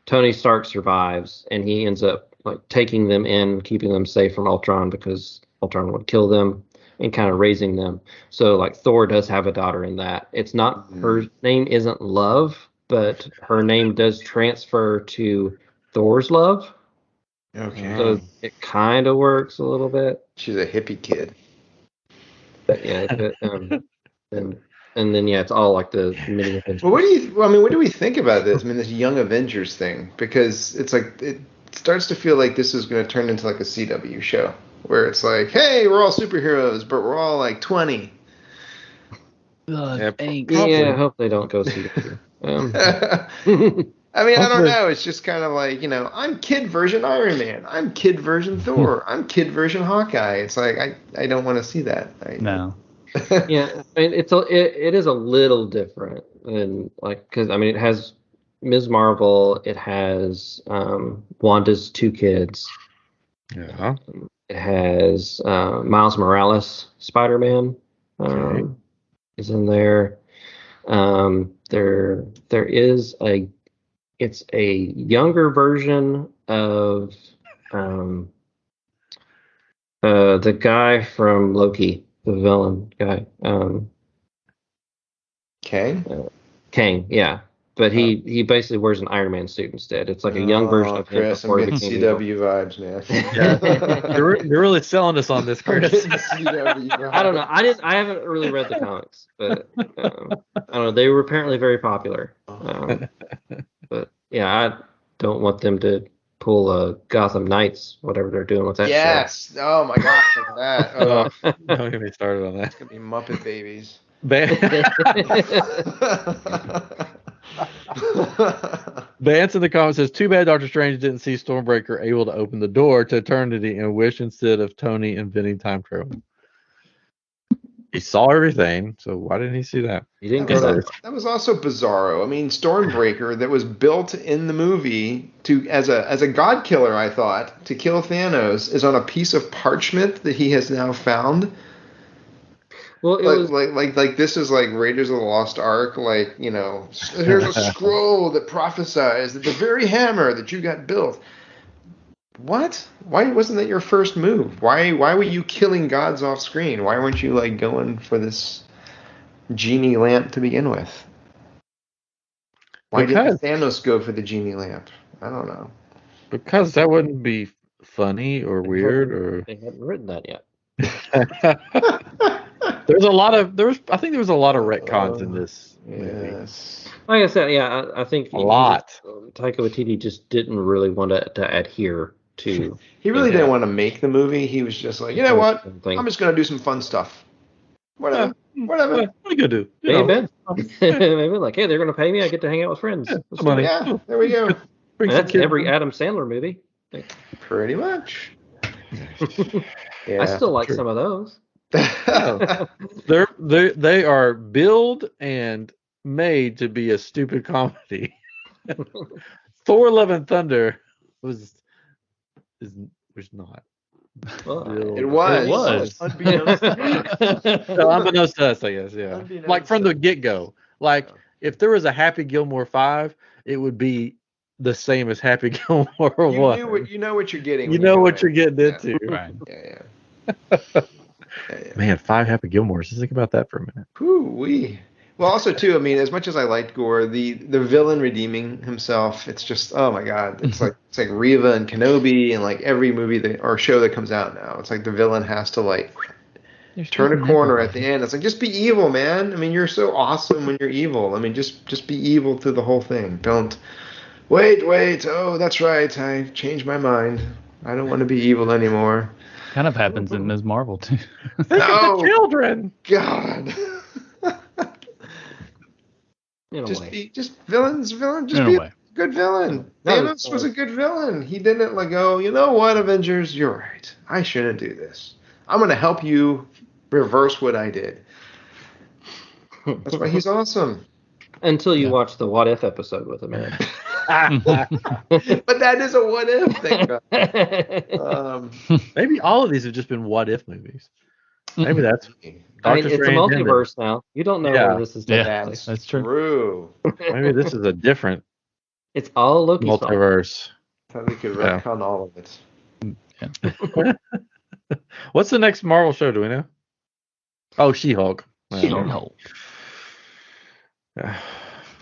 Speaker 4: Tony Stark survives, and he ends up like taking them in, keeping them safe from Ultron because Ultron would kill them, and kind of raising them. So like Thor does have a daughter in that. It's not her name isn't Love, but her name does transfer to Thor's Love.
Speaker 3: Okay.
Speaker 4: So it kind of works a little bit.
Speaker 3: She's a hippie kid.
Speaker 4: But yeah, and then it's all like the mini Avengers.
Speaker 3: Well, what do we think about this? I mean, this Young Avengers thing, because it's like it starts to feel like this is going to turn into like a CW show where it's like, hey, we're all superheroes, but we're all like 20.
Speaker 4: I hope they don't go CW.
Speaker 3: I mean, I don't know. It's just kind of like, I'm kid version Iron Man. I'm kid version Thor. I'm kid version Hawkeye. It's like, I don't want to see that.
Speaker 2: No.
Speaker 4: Yeah, I mean, it is a little different than because it has Ms. Marvel. It has Wanda's two kids.
Speaker 1: Yeah.
Speaker 4: It has Miles Morales, Spider-Man, is in there. There is it's a younger version of the guy from Loki, the villain guy. Kang, yeah. But he basically wears an Iron Man suit instead. It's like a young version of him.
Speaker 3: Chris, I'm getting CW vibes, man.
Speaker 1: Yeah. You're really selling us on this, Chris.
Speaker 4: I don't know. I haven't really read the comics, but I don't know. They were apparently very popular. But yeah, I don't want them to pull a Gotham Knights, whatever they're doing with that.
Speaker 3: Yes. Show. Oh my gosh, look at that.
Speaker 1: Don't get me started on that.
Speaker 3: It's gonna be Muppet Babies.
Speaker 1: Vance in the comments says, too bad Doctor Strange didn't see Stormbreaker able to open the door to eternity and wish instead of Tony inventing time travel. He saw everything, so why didn't he see that?
Speaker 4: You didn't
Speaker 3: That
Speaker 4: go
Speaker 3: was,
Speaker 4: that far.
Speaker 3: that was also bizarro. I mean, Stormbreaker that was built in the movie to as a god killer, I thought, to kill Thanos, is on a piece of parchment that he has now found.
Speaker 4: Well, it
Speaker 3: Like,
Speaker 4: was
Speaker 3: like this is like Raiders of the Lost Ark. Like, here's a scroll that prophesies that the very hammer that you got built. What? Why wasn't that your first move? Why were you killing gods off screen? Why weren't you like going for this genie lamp to begin with? Why didn't Thanos go for the genie lamp? I don't know.
Speaker 1: Because that wouldn't be funny or weird or.
Speaker 4: They hadn't written that yet.
Speaker 1: I think there was a lot of retcons in this movie.
Speaker 3: Yes.
Speaker 4: Like I said, yeah, I think
Speaker 1: A lot.
Speaker 4: Taika Waititi just didn't really want to adhere to.
Speaker 3: He really didn't want to make the movie. He was just like, you know what? I'm just gonna do some fun stuff. Whatever. Whatever.
Speaker 1: What are you gonna do?
Speaker 4: Maybe like, hey, they're gonna pay me. I get to hang out with friends. Let's do it.
Speaker 3: Yeah, there we go.
Speaker 4: That's every Adam Sandler movie.
Speaker 3: Pretty much.
Speaker 4: I still like some of those.
Speaker 1: They are billed and made to be a stupid comedy. Thor: Love and Thunder was not.
Speaker 3: It was.
Speaker 1: Unbeknownst to us, I guess. Yeah. Like from the get-go. Like if there was a Happy Gilmore 5, it would be the same as Happy Gilmore 1.
Speaker 3: You know what you're getting.
Speaker 1: You know what you're getting into.
Speaker 2: Right.
Speaker 3: Yeah.
Speaker 1: Man, 5 Happy Gilmores. Just think about that for a minute.
Speaker 3: Whoo-wee. Well, also too, I mean, as much as I liked Gore, the villain redeeming himself, it's just, oh my god, it's like Reva and Kenobi and like every movie or show that comes out now. It's like the villain has to like turn a corner at the end. It's like, just be evil, man. I mean, you're so awesome when you're evil. I mean, just be evil through the whole thing. Don't wait. Oh, that's right. I changed my mind. I don't want to be evil anymore.
Speaker 2: Kind of happens in Ms. Marvel too.
Speaker 1: Think of the children.
Speaker 3: God. Just villains. Just be a good villain. Thanos was a good villain. He didn't like go, you know what, Avengers, you're right. I shouldn't do this. I'm going to help you reverse what I did. That's why he's awesome.
Speaker 4: Until you watch the What If episode with him, man.
Speaker 3: But that is a what if thing.
Speaker 1: Maybe all of these have just been what if movies. Maybe that's.
Speaker 4: I mean, it's a multiverse now. You don't know where this is going.
Speaker 2: That's true.
Speaker 1: Maybe this is a different.
Speaker 4: It's all Loki's
Speaker 1: multiverse.
Speaker 3: I thought we could retcon all of it.
Speaker 1: Yeah. What's the next Marvel show? Do we know? Oh, She-Hulk.
Speaker 2: She-Hulk.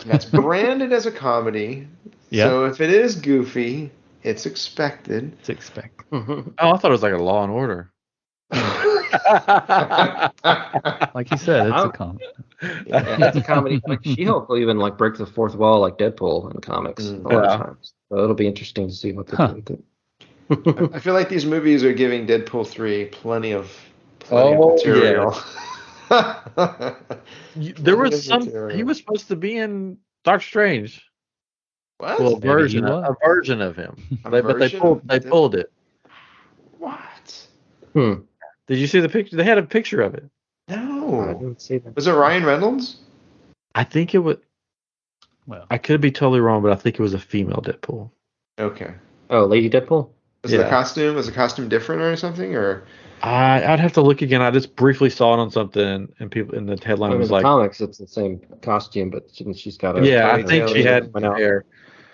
Speaker 3: That's branded as a comedy.
Speaker 2: Yeah.
Speaker 3: So if it is goofy, it's expected.
Speaker 2: It's expected.
Speaker 1: Oh, I thought it was like a Law and Order.
Speaker 2: Like you said, it's a comedy.
Speaker 4: Yeah, it's a comedy. Like She-Hulk will even like break the fourth wall like Deadpool in comics a lot of times. So it'll be interesting to see what they do with it.
Speaker 3: I feel like these movies are giving Deadpool 3 plenty of material.
Speaker 1: There was he was supposed to be in Doctor Strange.
Speaker 3: What?
Speaker 1: Well, a version of him. But they pulled it.
Speaker 3: What?
Speaker 1: Did you see the picture? They had a picture of it.
Speaker 3: No.
Speaker 4: I didn't see that.
Speaker 3: Was it Ryan Reynolds?
Speaker 1: I think it was.
Speaker 2: Well,
Speaker 1: I could be totally wrong, but I think it was a female Deadpool.
Speaker 3: Okay.
Speaker 4: Oh, Lady Deadpool?
Speaker 3: Was the costume? Was the costume different or something? Or
Speaker 1: I'd have to look again. I just briefly saw it on something, and people in the headline was
Speaker 4: in
Speaker 1: like,
Speaker 4: comics, it's the same costume, but she's got a
Speaker 1: I think she had hair.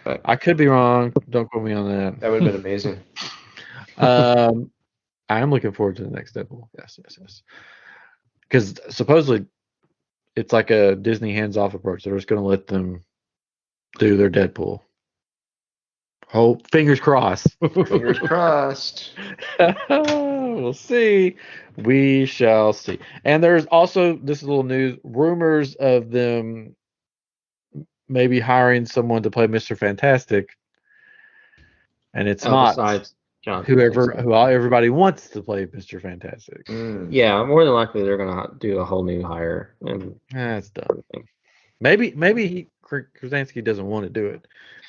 Speaker 4: But
Speaker 1: I could be wrong. Don't quote me on that.
Speaker 3: That would have been amazing.
Speaker 1: I am looking forward to the next Deadpool. Yes. Because supposedly it's like a Disney hands-off approach. They're just going to let them do their Deadpool. Hope, fingers crossed.
Speaker 3: Fingers crossed.
Speaker 1: We'll see. We shall see. And there's also, this is a little news, rumors of them maybe hiring someone to play Mr. Fantastic. And it's not
Speaker 4: John,
Speaker 1: who everybody wants to play Mr. Fantastic.
Speaker 4: Yeah, more than likely they're gonna do a whole new hire. And
Speaker 1: that's dumb. Maybe Krasinski doesn't want to do it.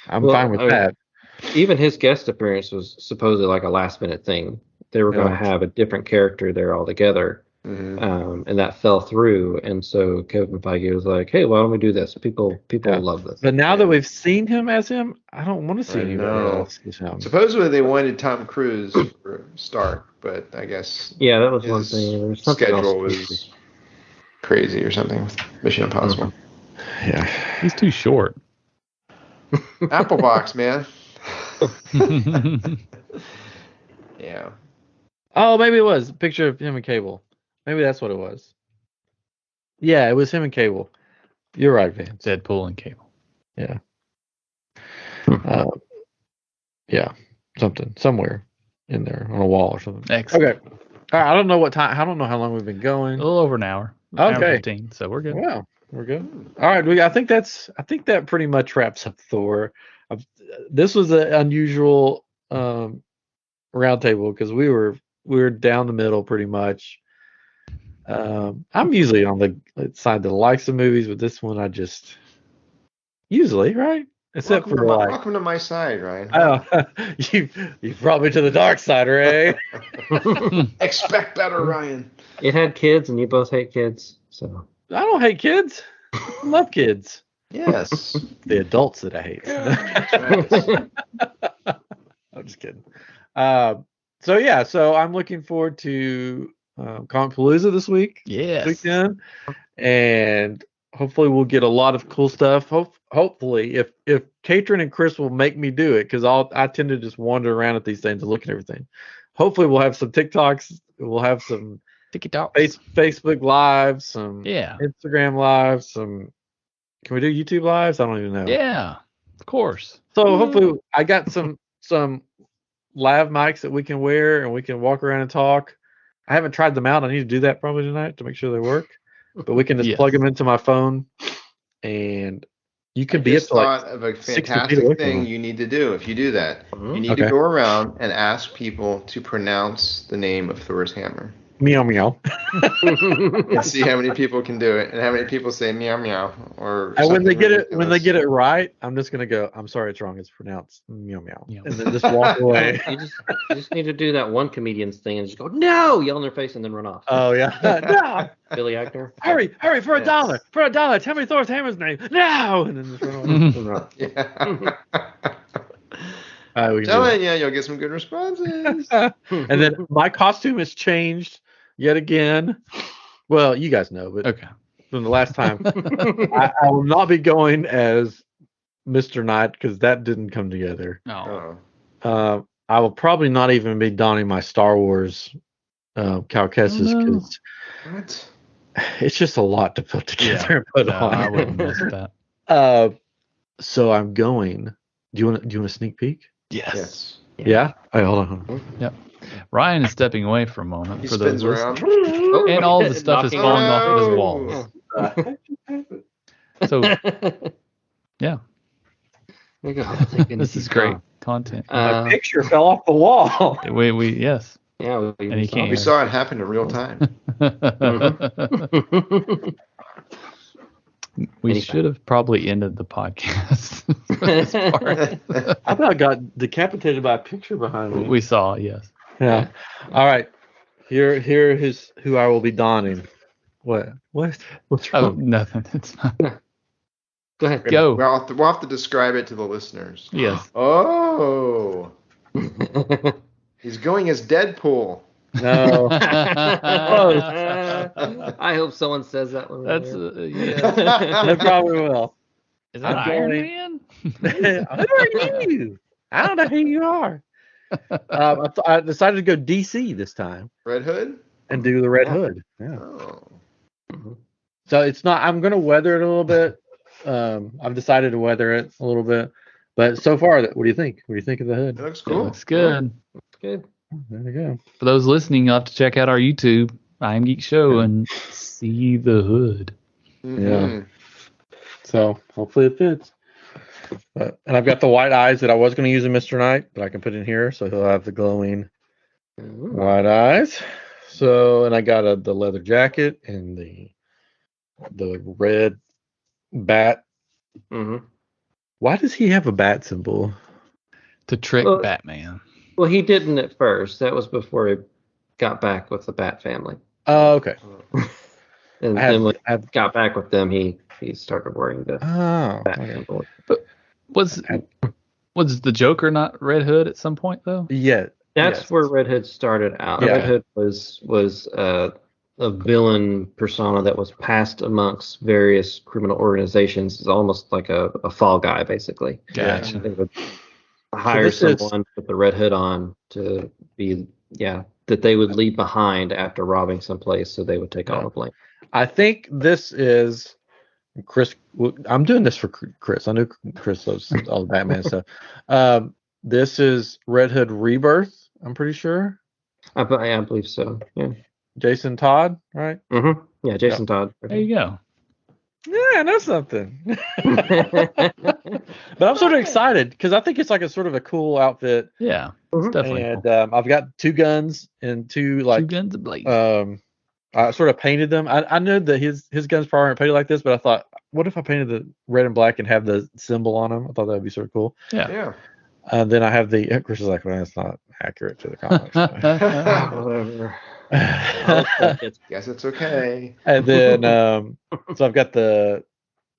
Speaker 1: I'm fine with that.
Speaker 4: Even his guest appearance was supposedly like a last minute thing. They were going to have a different character there altogether. And that fell through. And so Kevin Feige was like, "Hey, why don't we do this? People love this."
Speaker 1: But now that we've seen him as him, I don't want to see
Speaker 3: I
Speaker 1: anybody
Speaker 3: know.
Speaker 1: else as him.
Speaker 3: Supposedly they wanted Tom Cruise for Stark, but I guess
Speaker 4: Yeah, that was one
Speaker 3: his
Speaker 4: thing. There was something
Speaker 3: schedule
Speaker 4: else.
Speaker 3: was crazy or something with Mission Impossible.
Speaker 1: Yeah.
Speaker 2: He's too short.
Speaker 3: Apple Box, man. Yeah.
Speaker 1: Oh, maybe it was a picture of him and Cable. Maybe that's what it was. Yeah, it was him and Cable. You're right, Vance.
Speaker 2: Deadpool and Cable.
Speaker 1: Yeah. Yeah. Somewhere in there on a wall or something.
Speaker 2: Excellent.
Speaker 1: Okay. All right, I don't know what time. I don't know how long we've been going.
Speaker 2: A little over an hour. Hour
Speaker 1: Okay.
Speaker 2: 15, so we're good.
Speaker 1: Well, we're good. All right, I think that pretty much wraps up Thor. This was an unusual roundtable because we were down the middle pretty much. I'm usually on the side that likes the movies, but this one I just usually right, except
Speaker 3: welcome
Speaker 1: for like.
Speaker 3: Welcome to my side, Ryan.
Speaker 1: Oh, you brought me to the dark side, Ray.
Speaker 3: Expect better, Ryan.
Speaker 4: It had kids, and you both hate kids, so.
Speaker 1: I don't hate kids. I love kids.
Speaker 3: Yes.
Speaker 1: The adults that I hate.
Speaker 3: That's right.
Speaker 1: I'm just kidding. So I'm looking forward to Comic-Palooza this weekend, and hopefully we'll get a lot of cool stuff. Hopefully, if Katrin and Chris will make me do it, because I tend to just wander around at these things and look at everything. Hopefully, we'll have some TikToks. We'll have some Facebook lives, some Instagram lives, some. Can we do YouTube lives? I don't even know.
Speaker 2: Yeah, of course.
Speaker 1: So hopefully, I got some lav mics that we can wear and we can walk around and talk. I haven't tried them out. I need to do that probably tonight to make sure they work. But we can just plug them into my phone, and you can be.
Speaker 3: I just thought of a fantastic thing you need to do. If you do that, you need to go around and ask people to pronounce the name of Thor's hammer.
Speaker 1: Meow meow.
Speaker 3: And see how many people can do it, and how many people say meow meow.
Speaker 1: And when they get it right, I'm just gonna go. I'm sorry, it's wrong. It's pronounced meow meow, and then just walk away.
Speaker 4: You just need to do that one comedian's thing and just go no, yell in their face, and then run off.
Speaker 1: Oh yeah, no.
Speaker 4: Billy Eichner.
Speaker 1: Hurry for $1. For $1, tell me Thor's hammer's name. No, and then just run off.
Speaker 3: Yeah.
Speaker 1: I'm
Speaker 3: telling you, you'll get some good responses.
Speaker 1: And then my costume has changed yet again. Well, you guys know, but from the last time, I will not be going as Mr. Knight because that didn't come together.
Speaker 2: No.
Speaker 1: I will probably not even be donning my Star Wars Caucasus because it's just a lot to put together and put on.
Speaker 2: I wouldn't miss that.
Speaker 1: So I'm going. Do you want a sneak peek?
Speaker 2: Yes.
Speaker 1: Yeah. Hey, hold on.
Speaker 2: Yep. Ryan is stepping away for a moment.
Speaker 3: He
Speaker 2: for
Speaker 3: spins
Speaker 2: those
Speaker 3: around.
Speaker 2: And all the stuff is falling off of his walls. So, yeah. This is great content.
Speaker 1: My picture fell off the wall.
Speaker 2: Yes.
Speaker 4: Yeah,
Speaker 3: we saw it happen in real time.
Speaker 2: We should have probably ended the podcast.
Speaker 1: I thought I got decapitated by a picture behind me.
Speaker 2: We saw, yes.
Speaker 1: Yeah. All right. Here is who I will be donning. What's wrong?
Speaker 2: Oh, nothing. It's fine.
Speaker 4: Go ahead.
Speaker 2: Go.
Speaker 3: We'll have to describe it to the listeners.
Speaker 2: Yes.
Speaker 3: Oh. He's going as Deadpool.
Speaker 1: No.
Speaker 4: I hope someone says that one.
Speaker 2: That's
Speaker 1: They probably will.
Speaker 2: Is that Iron Man?
Speaker 1: Who are you? I don't know who you are. I decided to go DC this time.
Speaker 3: Red Hood?
Speaker 1: And do the Red Hood. Yeah.
Speaker 3: Oh.
Speaker 1: So it's not. I'm gonna weather it a little bit. I've decided to weather it a little bit. But so far, what do you think? What do you think of the hood?
Speaker 3: It looks cool.
Speaker 2: It looks good.
Speaker 4: That's good.
Speaker 1: There you go.
Speaker 2: For those listening, you'll have to check out our YouTube, I Am Geek Show, and see the hood.
Speaker 3: Mm-hmm.
Speaker 1: Yeah. So hopefully it fits. And I've got the white eyes that I was going to use in Mr. Knight, but I can put in here, so he'll have the glowing white eyes. So, and I got the leather jacket and the red bat.
Speaker 4: Mm-hmm.
Speaker 1: Why does he have a bat symbol?
Speaker 2: To trick Batman.
Speaker 4: Well, he didn't at first. That was before he got back with the Bat family.
Speaker 1: Oh, okay.
Speaker 4: And then when I got back with them, he started wearing the bat symbol.
Speaker 2: But was the Joker not Red Hood at some point though?
Speaker 1: Yeah.
Speaker 4: That's where Red Hood started out.
Speaker 1: Yeah.
Speaker 4: Red Hood was a villain persona that was passed amongst various criminal organizations. It's almost like a fall guy, basically.
Speaker 2: Gotcha.
Speaker 4: They would hire someone with the red hood on to be, that they would leave behind after robbing someplace, so they would take all the blame.
Speaker 1: I think this is Chris. I'm doing this for Chris. I know Chris loves all the Batman stuff. This is Red Hood Rebirth. I'm pretty sure.
Speaker 4: I believe so. Yeah.
Speaker 1: Jason Todd, right?
Speaker 4: Mm-hmm. Yeah, Jason Todd.
Speaker 2: There you go.
Speaker 1: Yeah, I know something. But I'm sort of excited because I think it's like a sort of a cool outfit.
Speaker 2: Yeah, it's definitely.
Speaker 1: And
Speaker 2: cool.
Speaker 1: I've got 2 guns and 2
Speaker 2: guns ablaze.
Speaker 1: I sort of painted them. I know that his guns probably aren't painted like this, but I thought, what if I painted the red and black and have the symbol on them? I thought that would be sort of cool.
Speaker 2: Yeah.
Speaker 1: Then I have Chris is like, well, that's not accurate to the comics.
Speaker 3: Whatever. Guess it's okay.
Speaker 1: And then, so I've got the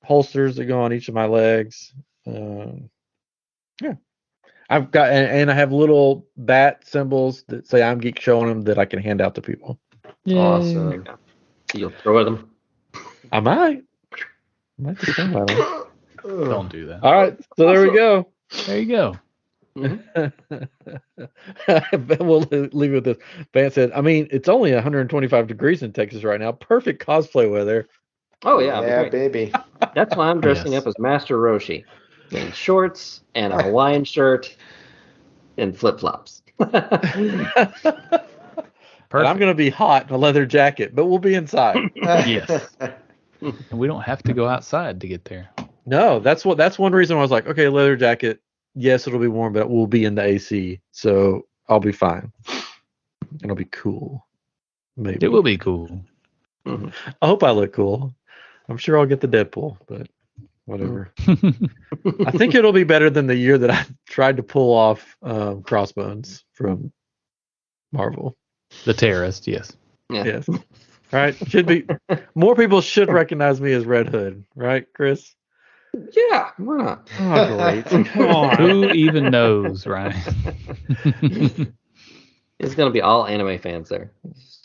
Speaker 1: holsters that go on each of my legs. I've got, and I have little bat symbols that say I'm Geek showing them that I can hand out to people.
Speaker 2: Yay.
Speaker 4: Awesome. You'll throw at them?
Speaker 1: I might just think about them.
Speaker 2: Don't do that.
Speaker 1: All right, so there we go.
Speaker 2: There you go.
Speaker 1: We'll leave it with this. Van said, I mean, it's only 125 degrees in Texas right now. Perfect cosplay weather.
Speaker 4: Oh, yeah.
Speaker 3: Baby.
Speaker 4: That's why I'm dressing up as Master Roshi in shorts and a Hawaiian shirt and flip-flops.
Speaker 1: And I'm going to be hot in a leather jacket, but we'll be inside.
Speaker 2: Yes. And we don't have to go outside to get there.
Speaker 1: No, that's one reason why I was like, okay, leather jacket. Yes, it'll be warm, but we'll be in the AC, so I'll be fine. It'll be cool. Maybe
Speaker 2: it will be cool.
Speaker 4: Mm-hmm.
Speaker 1: I hope I look cool. I'm sure I'll get the Deadpool, but whatever. I think it'll be better than the year that I tried to pull off Crossbones from Marvel.
Speaker 2: The terrorist, yes.
Speaker 4: Yeah.
Speaker 1: Yes. All right. Should be more people should recognize me as Red Hood, right, Chris?
Speaker 4: Yeah, why not?
Speaker 1: Oh, great. Come on.
Speaker 2: Who even knows, right?
Speaker 4: It's going to be all anime fans there.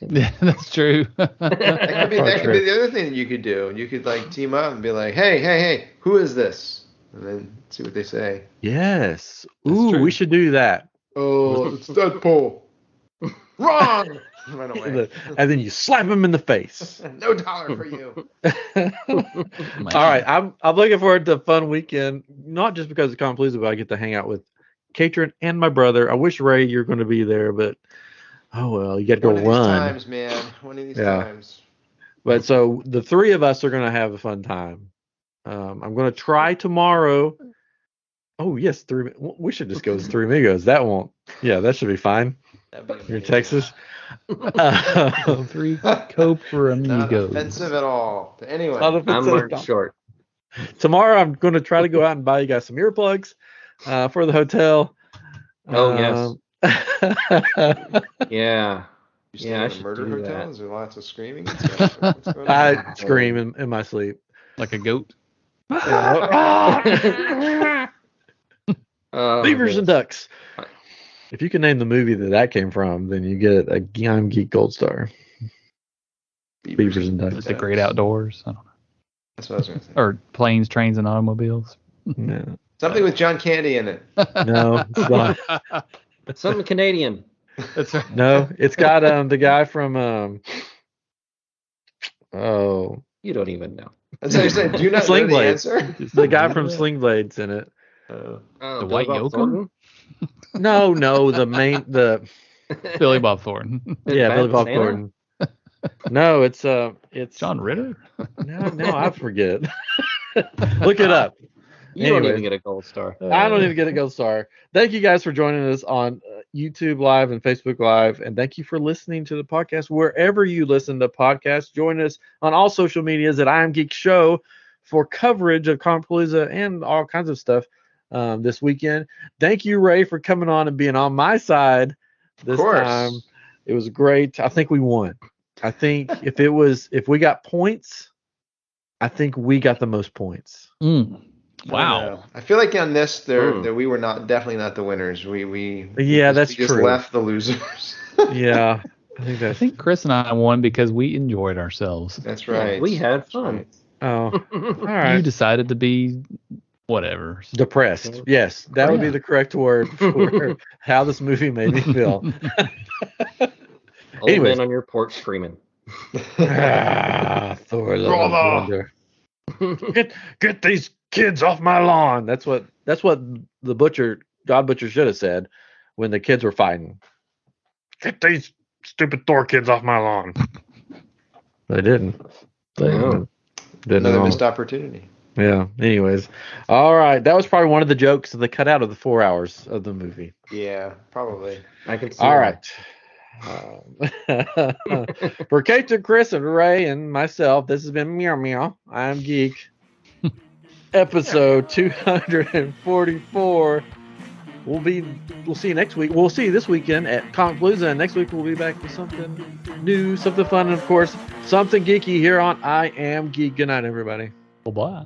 Speaker 2: Yeah, that's true.
Speaker 3: That could be the other thing that you could do. You could like team up and be like, hey, who is this? And then see what they say.
Speaker 1: Yes. Ooh, we should do that.
Speaker 3: Oh, it's Deadpool. Wrong. Run away.
Speaker 1: And then you slap him in the face.
Speaker 3: No dollar for you.
Speaker 1: All right, I'm looking forward to a fun weekend. Not just because of Compalooza, but I get to hang out with Katrin and my brother. I wish Ray you're going to be there, but oh well, you got to go run.
Speaker 3: One of these times, man. One of these times.
Speaker 1: But so the 3 of us are going to have a fun time. I'm going to try tomorrow. Oh yes, we should just go as 3 amigos. That won't. Yeah, that should be fine. You're in Texas.
Speaker 2: 3 Cobra amigos.
Speaker 3: Not offensive at all. But anyway,
Speaker 4: I'm wearing short.
Speaker 1: Tomorrow I'm going to try to go out and buy you guys some earplugs for the hotel.
Speaker 4: Oh yes. Yeah.
Speaker 3: You stay in a murder hotel? Is there lots of screaming?
Speaker 1: I scream in my sleep
Speaker 2: like a goat.
Speaker 1: Beavers and ducks. If you can name the movie that came from, then you get a I'm Geek Gold Star. Beavers and ducks.
Speaker 2: The Great Outdoors. I don't know.
Speaker 3: That's what I was going to say.
Speaker 2: Or Planes, Trains, and Automobiles.
Speaker 1: No.
Speaker 3: Something with John Candy in it.
Speaker 1: No, it's not.
Speaker 4: Something Canadian.
Speaker 2: That's right.
Speaker 1: No, it's got the guy from
Speaker 4: You don't even know.
Speaker 3: That's how you said. Do you not
Speaker 1: Sling
Speaker 3: know the
Speaker 1: Blades.
Speaker 3: answer?
Speaker 1: The guy from Sling Blades in it.
Speaker 2: The White Yokel?
Speaker 1: No, the
Speaker 2: Billy Bob Thornton.
Speaker 1: yeah, Billy Bob
Speaker 4: Santa?
Speaker 1: Thornton. No, it's
Speaker 2: John Ritter?
Speaker 1: No, I forget. Look it up.
Speaker 4: You don't even get a gold star.
Speaker 1: I don't even get a gold star. Thank you guys for joining us on YouTube Live and Facebook Live, and thank you for listening to the podcast wherever you listen to podcasts. Join us on all social medias at I Am Geek Show for coverage of Compalooza and all kinds of stuff this weekend. Thank you, Ray, for coming on and being on my side this time. It was great. I think we won. I think if we got points, I think we got the most points.
Speaker 2: Wow.
Speaker 3: I feel like on this, that we were definitely not the winners. We
Speaker 1: that's
Speaker 3: just
Speaker 1: true.
Speaker 3: left the losers.
Speaker 1: Yeah,
Speaker 2: I think Chris and I won because we enjoyed ourselves.
Speaker 3: That's right.
Speaker 4: We had fun.
Speaker 1: Oh, all right.
Speaker 2: You decided to be whatever.
Speaker 1: Depressed. Yes, that would be the correct word for how this movie made me feel.
Speaker 4: Old man on your porch screaming.
Speaker 1: Thor, Blunder. Get these kids off my lawn. That's what the God Butcher should have said when the kids were fighting. Get these stupid Thor kids off my lawn. They didn't. Didn't
Speaker 3: Another missed opportunity.
Speaker 1: Yeah. Anyways, all right. That was probably one of the jokes that they cut out of the 4 hours of the movie.
Speaker 3: Yeah, probably.
Speaker 4: I can see.
Speaker 1: All right. For Kate and Chris and Ray and myself, this has been Meow Meow. I'm Geek. Episode 244. We'll see you next week. We'll see you this weekend at Comic Palooza, and next week we'll be back with something new, something fun, and of course, something geeky here on I Am Geek. Good night, everybody.
Speaker 2: Bye-bye.